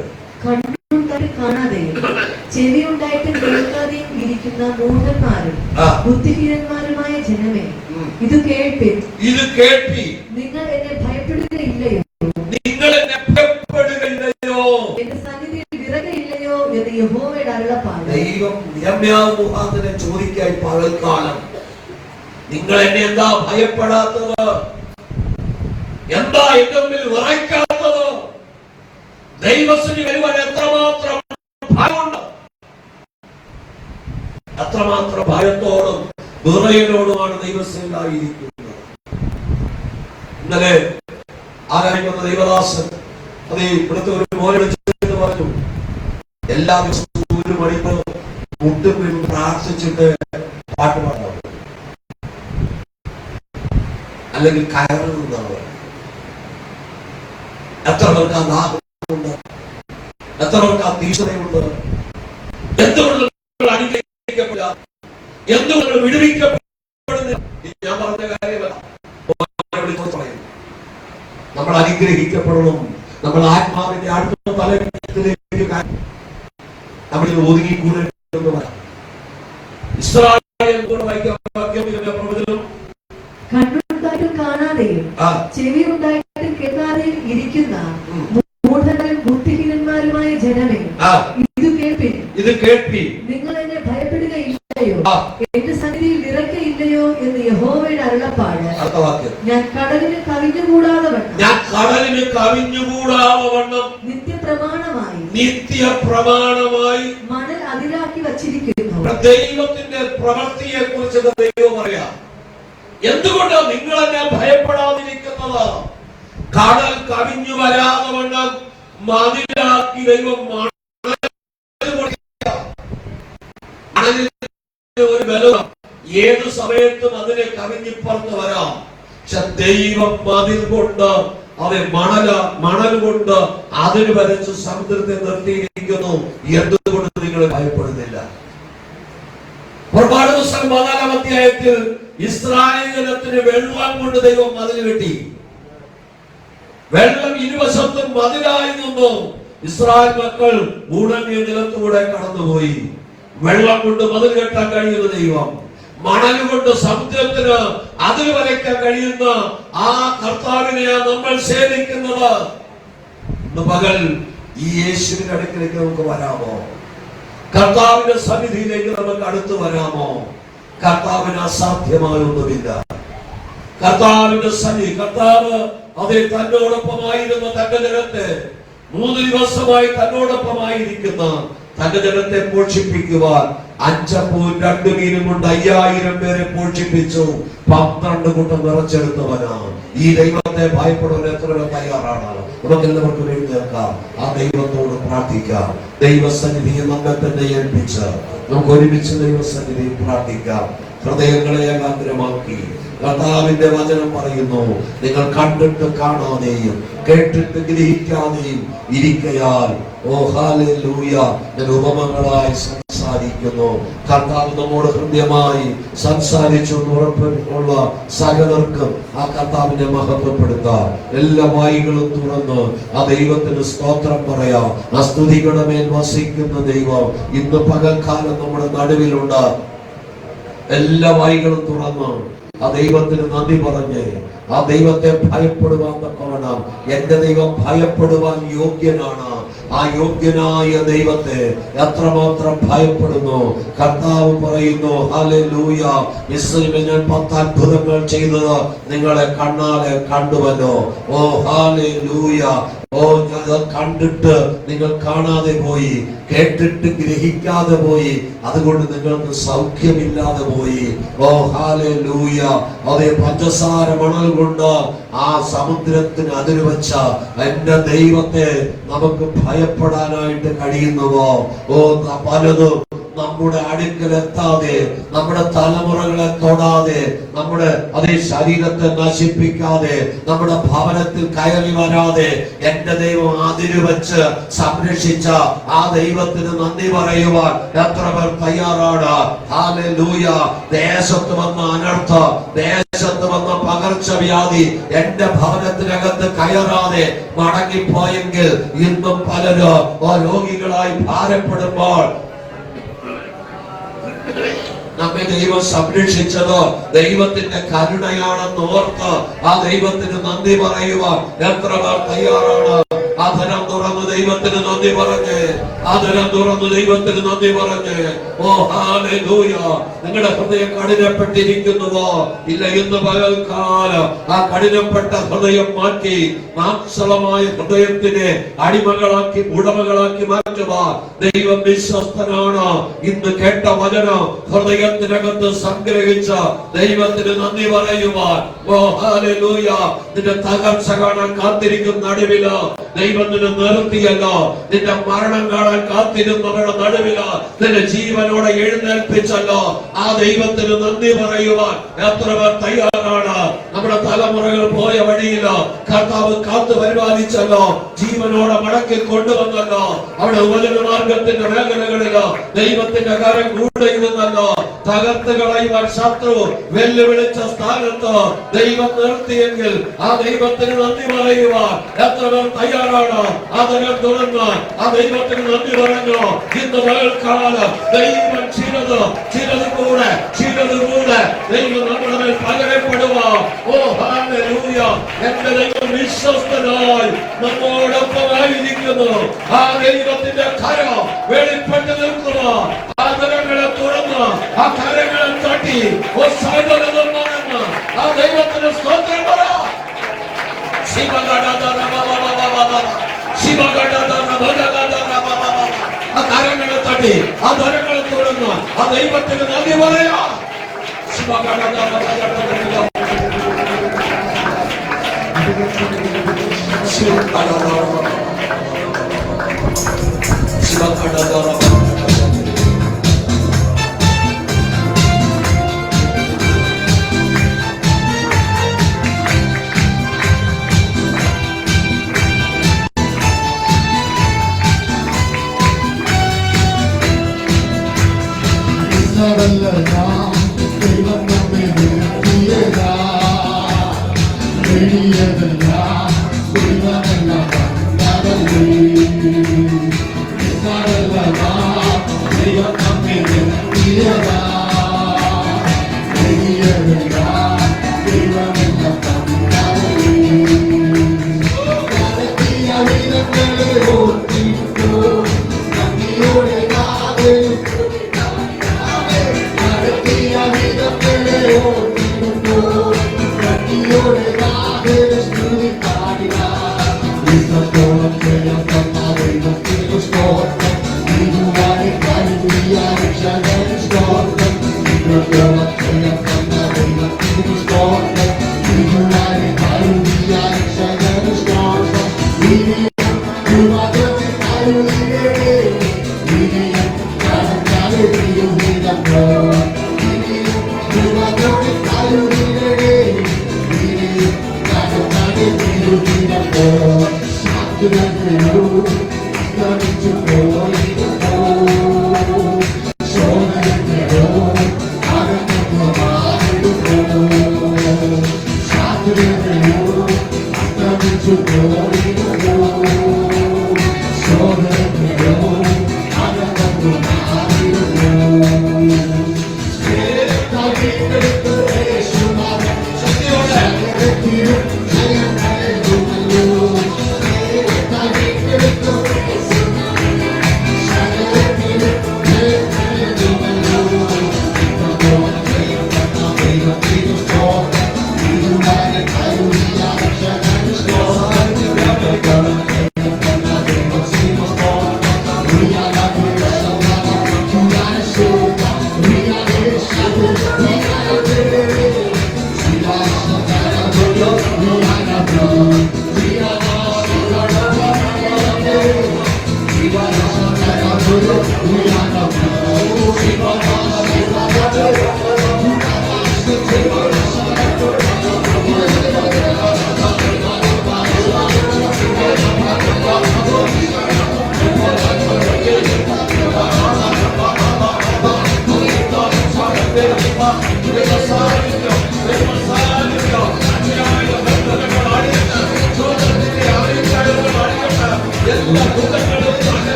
കാണാതെയും ചെവിയുണ്ടായിട്ട് കേൾക്കാതെയും ഇരിക്കുന്ന മൂഢന്മാരും ബുദ്ധിഹീനന്മാരുമായ ജനമേ, ഇത് കേൾപ്പി. നിങ്ങൾ എന്നെ ഭയപ്പെടുകയില്ലയോ? എന്റെ സന്നിധിയിൽ വിറകയില്ലയോ എന്ന് യഹോവയുടെ അരുളപ്പാട്. ദൈവം യിരെമ്യാവ് മുഖാന്തരം ചോദിക്കായി പകൽക്കാലം, നിങ്ങൾ എന്നെ എന്താ ഭയപ്പെടാത്തത്? എന്താ എന്റെ മുമ്പിൽ വിറയ്ക്കാത്തത്? ദൈവത്തിന് വരുവാൻ എത്രമാത്രം ഭയമുണ്ട്! അത്രമാത്രം ഭയത്തോടും വിറയലോടുമാണ് ദൈവസേനായിരിക്കുന്നത്. ഇന്നലെ ആരാധിക്കുന്ന ദൈവദാസൻ അതേ ഇവിടുത്തെ ഒരു മോനെ വിളിച്ചിട്ട് പറഞ്ഞു, എല്ലാ ദിവസവും 1 മണിക്കൂർ മുട്ടുപിൻ പ്രാർത്ഥിച്ചിട്ട് പാട്ട് പാടാം. അല്ലെങ്കിൽ കയറിൽ നിന്നാണ്? എത്ര പേർക്ക് ആ ദാഹമുണ്ട്? എത്ര പേർക്ക് ആ തീഷ്ണതയുണ്ട്? എന്തുകൊണ്ട് അനുഗ്രഹിക്കപ്പെടുക? എന്തുകൊണ്ട് വിടുവിക്കപ്പെടുന്നില്ല? ഞാൻ പറഞ്ഞ കാര്യമല്ല, നമ്മൾ അനുഗ്രഹിക്കപ്പെടണം. നമ്മൾ ആത്മാവിന്റെ അടുത്ത തലത്തിലേക്ക് നമ്മൾ ഒതുങ്ങിക്കൂടെ. കണ്ണുണ്ടായിട്ടും കാണാതെയും ചെവി ഉണ്ടായിട്ടും കേൾക്കാതെയും ഇരിക്കുന്ന മൂഢരും ബുദ്ധിഹീനന്മാരുമായ ജനമേ, ഇത് കേൾപ്പി. നിങ്ങൾ എന്നെ ഭയപ്പെടുകയില്ലയോ, എന്റെ സന്നിധിയിൽ വിറയ്ക്കയില്ലയോ എന്ന് യഹോവയുടെ അരുളപ്പാട്. ഞാൻ കടലിന് കവിഞ്ഞുകൂടാതെ വണ്ണം നിത്യപ്രമാണമായി മണൽ അതിലാക്കി വച്ചിരിക്കുന്നു. ദൈവത്തിന്റെ പ്രവൃത്തിയെ കുറിച്ച് ദൈവം പറയാം. എന്തുകൊണ്ടാണ് നിങ്ങൾ എന്നെ ഭയപ്പെടാതിരിക്കുന്നത്? കടൽ കവിഞ്ഞു വരാതെ വണ്ണം മതിലാക്കി ദൈവം ഒരു ബലം. ഏത് സമയത്തും അതിനെ കവിഞ്ഞിപ്പുറത്ത് വരാം. പക്ഷെ ദൈവം മതിൽ കൊണ്ട് അവൻ മണൽ കൊണ്ട് അതിന് വരച്ച് സമുദ്രത്തെ നിർത്തിയിരിക്കുന്നു. എന്തുകൊണ്ട് നിങ്ങൾ ഭയപ്പെടുന്നില്ല? പുറപ്പാട് പുസ്തകം 14-ാം അധ്യായത്തിൽ ഇസ്രായേൽ ജനത്തിന് വെള്ളം കൊണ്ട് ദൈവം മതിൽ കെട്ടി. വെള്ളം ഇരുവശത്തും മതിലായി നിന്നു. ഇസ്രായേൽ മക്കൾ ഉടങ്ങിയ നിലത്തൂടെ കടന്നുപോയി. വെള്ളം കൊണ്ട് മതിൽ കെട്ടാൻ കഴിയുന്ന ദൈവം, മണൽ കൊണ്ട് സമുദ്രത്തിന് അതിൽ വരയ്ക്കാൻ കഴിയുന്ന ആ കർത്താവിനെ നമ്മൾ സേവിക്കുന്നത്. ഇന്ന് പകൽ ഈ യേശുവിന്റെ അടുക്കിലേക്ക് നമുക്ക് വരാമോ? കർത്താവിന്റെ സന്നിധിയിലേക്ക് നമുക്ക് അടുത്ത് വരാമോ? കർത്താവിന് അസാധ്യമായൊന്നുമില്ല. കർത്താവിന്റെ സന്നിധി, കർത്താവ് അതേ തന്നോടൊപ്പമായിരുന്ന തന്റെ ജനത്തെ 3 ദിവസമായി തന്നോടൊപ്പമായിരിക്കുന്ന തന്റെ ജനത്തെ പോഷിപ്പിക്കുവാൻ 5 അപ്പവും 2 മീനും കൊണ്ട് 5000 പേരെ പോഷിപ്പിച്ചു. 12 കൂട്ടം നിറച്ചെടുത്തവനാണ്. ഈ ദൈവത്തെ ഭയപ്പെടുവാൻ എത്ര പേർ തയ്യാറാണ്? നമുക്ക് എല്ലാവർക്കും എഴുന്നേൽക്കാം, ആ ദൈവത്തോട് പ്രാർത്ഥിക്കാം. ദൈവസന്നിധിയെ നമ്മെ തന്നെ ഏൽപ്പിച്ച് നമുക്ക് ഒരുമിച്ച് ദൈവസന്നിധിയിൽ പ്രാർത്ഥിക്കാം. ഹൃദയങ്ങളെ ഏകാഗ്രമാക്കി കർത്താവിന്റെ വചനം പറയുന്നു, നിങ്ങൾ കണ്ടിട്ട് കാണാതെയും കേട്ടിട്ട് ഗ്രഹിക്കാതെയും ഇരിക്കയാൽ ഹല്ലേലൂയ ഞാൻ ഉപമകളായി സംസാരിക്കുന്നു. കർത്താവ് നമ്മോട് ഹൃദ്യമായി സംസാരിച്ചു ഉറപ്പുള്ള സകലർക്കും ആ കർത്താവിനെ മഹത്വപ്പെടുത്താം. എല്ലാ വായികളും തുറന്ന് ആ ദൈവത്തിന് സ്തോത്രം പറയാം. ആ സ്തുതികളുടെ മേൽ വസിക്കുന്ന ദൈവം ഇന്ന് പകൽക്കാലം നമ്മുടെ നടുവിലുണ്ട്. എല്ലാ വായികളും തുറന്ന് ആ ദൈവത്തിന് നന്ദി പറഞ്ഞ് ആ ദൈവത്തെ ഭയപ്പെടുവാൻ തക്കവണ്ണം എന്റെ ദൈവം ഭയപ്പെടുവാൻ യോഗ്യനാണ്. ആ യോഗ്യനായ ദൈവത്തെ എത്രമാത്രം ഭയപ്പെടുന്നു. കർത്താവ് പറയുന്നു, ഹല്ലേലൂയ, മിസ്രയീമിൽ ഞാൻ 10 അത്ഭുതങ്ങൾ ചെയ്തത് നിങ്ങളെ കണ്ണാലെ കണ്ടുവല്ലോ. ഓ ഹല്ലേലൂയ, ഓ കണ്ടിട്ട് നിങ്ങൾ കാണാതെ പോയി, കേട്ടിട്ട് ഗ്രഹിക്കാതെ പോയി, അതുകൊണ്ട് നിങ്ങൾക്ക് സൗഖ്യമില്ലാതെ പോയി. ഓ ഹല്ലേലൂയ, അതേ പഞ്ചസാര മണൽ കൊണ്ട് ആ സമുദ്രത്തിന് അതിര് വെച്ച എന്റെ ദൈവത്തെ നമുക്ക് ഭയപ്പെടാനായിട്ട് കഴിയുന്നുവോ? ഓ പലതും നമ്മുടെ അടുക്കലെത്താതെ, നമ്മുടെ തലമുറകളെ തൊടാതെ, നമ്മുടെ അതേ ശരീരത്തെ നശിപ്പിക്കാതെ, നമ്മുടെ ഭവനത്തിൽ കയറി വരാതെ എന്റെ ദൈവം അതിര് വെച്ച് സംരക്ഷിച്ച ആ ദൈവത്തിന് നന്ദി പറയുവാൻ എത്ര പേർ തയ്യാറാണ്? ഹല്ലേലൂയ. ദേശത്ത് വന്ന അനർത്ഥം, ദേശത്ത് വന്ന പകർച്ചവ്യാധി എന്റെ ഭവനത്തിനകത്ത് കയറാതെ മടങ്ങിപ്പോയെങ്കിൽ ഇന്നും പലരും രോഗികളായി ഭാരപ്പെടുമ്പോൾ നമ്മെ ദൈവം സംരക്ഷിച്ചത് ദൈവത്തിന്റെ കരുണയാണെന്ന് ഓർത്ത് ആ ദൈവത്തിന് നന്ദി പറയുവാൻ എത്ര പേർ തയ്യാറാണ്? ആധനം തുറന്ന് ദൈവത്തിന് നന്ദി പറഞ്ഞ്, ആധനം തുറന്ന് ദൈവത്തിന് നന്ദി പറഞ്ഞ്. ഓ ഹല്ലേലൂയ. നിങ്ങളുടെ ഹൃദയം കഠിനപ്പെട്ടിരിക്കുന്നുവോ? ഇല്ല, ഇന്ന് പകൽക്കാലം ആ കഠിനപ്പെട്ട ഹൃദയം മാറ്റി മാംസളമായ ഹൃദയത്തിനെ അടിമകളാക്കി ഉടമകളാക്കി മാറ്റുക. ദൈവം വിശ്വസ്തനാണ്. ഇന്ന് കേട്ട വചനം ഹൃദയത്തിനകത്ത് സംഗ്രഹിച്ച ദൈവത്തിന് നന്ദി പറയുവാൻ. ഓ ഹല്ലേലൂയ. നിന്റെ തകർച്ച കാണാൻ കാത്തിരിക്കുന്ന നടുവില് ദൈവത്തിന് നിർത്തിയല്ലോ. നിന്റെ മരണം കാണാൻ കാത്തിരുന്നവരുടെ നടുവില് നിന്റെ ജീവനോടെ എഴുന്നേൽപ്പിച്ചല്ലോ. ആ ദൈവത്തിന് നന്ദി പറയുവാൻ എത്ര പേർ തയ്യാറാണ്? നമ്മുടെ തലമുറകൾ പോയ വഴിയിലോ കർത്താവ് കാത്തു പരിപാലിച്ചല്ലോ, ജീവനോടെ മടക്കി കൊണ്ടുവന്നല്ലോ. അവിടെ ഉപജന മാർഗത്തിന്റെ മേഖലകളിലോ ദൈവത്തിന്റെ കരം കൂടെ ഇരുന്നല്ലോ. തകർത്ത് കളയുവാൻ ശത്രു വെല്ലുവിളിച്ച സ്ഥാനത്ത് ദൈവം നിർത്തിയെങ്കിൽ ആ ദൈവത്തിന് നന്ദി പറയുവാൻ എത്ര പേർ തയ്യാറാണ്? അതിനെ തുറന്ന് ആ ദൈവത്തിന് നന്ദി പറഞ്ഞു. ഇന്ന് പകൽക്കാലം ദൈവം ചിലത് കൂടെ ദൈവം നമ്മുടെ മേൽ പകരപ്പെടുവാ. ഓ ഹല്ലേലൂയ! എന്റെ ദൈവം വിശ്വസ്തനായി നമ്മോടൊപ്പമായിരിക്കുന്നു. ആ ദൈവത്തിന്റെ കരം വെളിപ്പെട്ട് നിൽക്കുക. ആ കരങ്ങളെ തുറന്ന് ആ കരങ്ങളെ തട്ടി ആ ദൈവത്തിന് സ്തോത്രം പറ. ആ കരങ്ങളെ തട്ടി ആ കരങ്ങളെ തുറന്ന് ആ ദൈവത്തിന് നന്ദി പറയാ. ദൈവം നമ്മെ നിർത്തിയതാ, വെളിയതല്ല ദൈവമെല്ലാം ദൈവം നമ്മെ നിർത്തിയതാ, വെളിയതല്ല ദൈവമെല്ലാം വിധങ്ങളെ ഓർത്തിട്ടോ നന്ദിയോടെ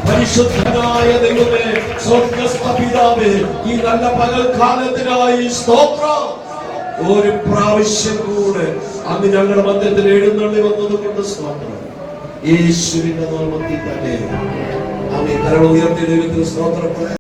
പരിശുദ്ധനായ ദൈവമേ, സ്വർഗ്ഗസ്ഥ പിതാവേ, ഈ നല്ല പകൽക്കാലത്തിനായി സ്തോത്രം. ഒരു പ്രാവശ്യം കൂടെ അങ്ങ് ഞങ്ങളുടെ മധ്യത്തിൽ എഴുന്നള്ളി വന്നതുകൊണ്ട് സ്തോത്രം. യേശുവിന്റെ നാമത്തിൽ തന്നെ അങ്ങ് കരങ്ങൾ ഉയർത്തി ദൈവത്തിന് സ്തോത്രം.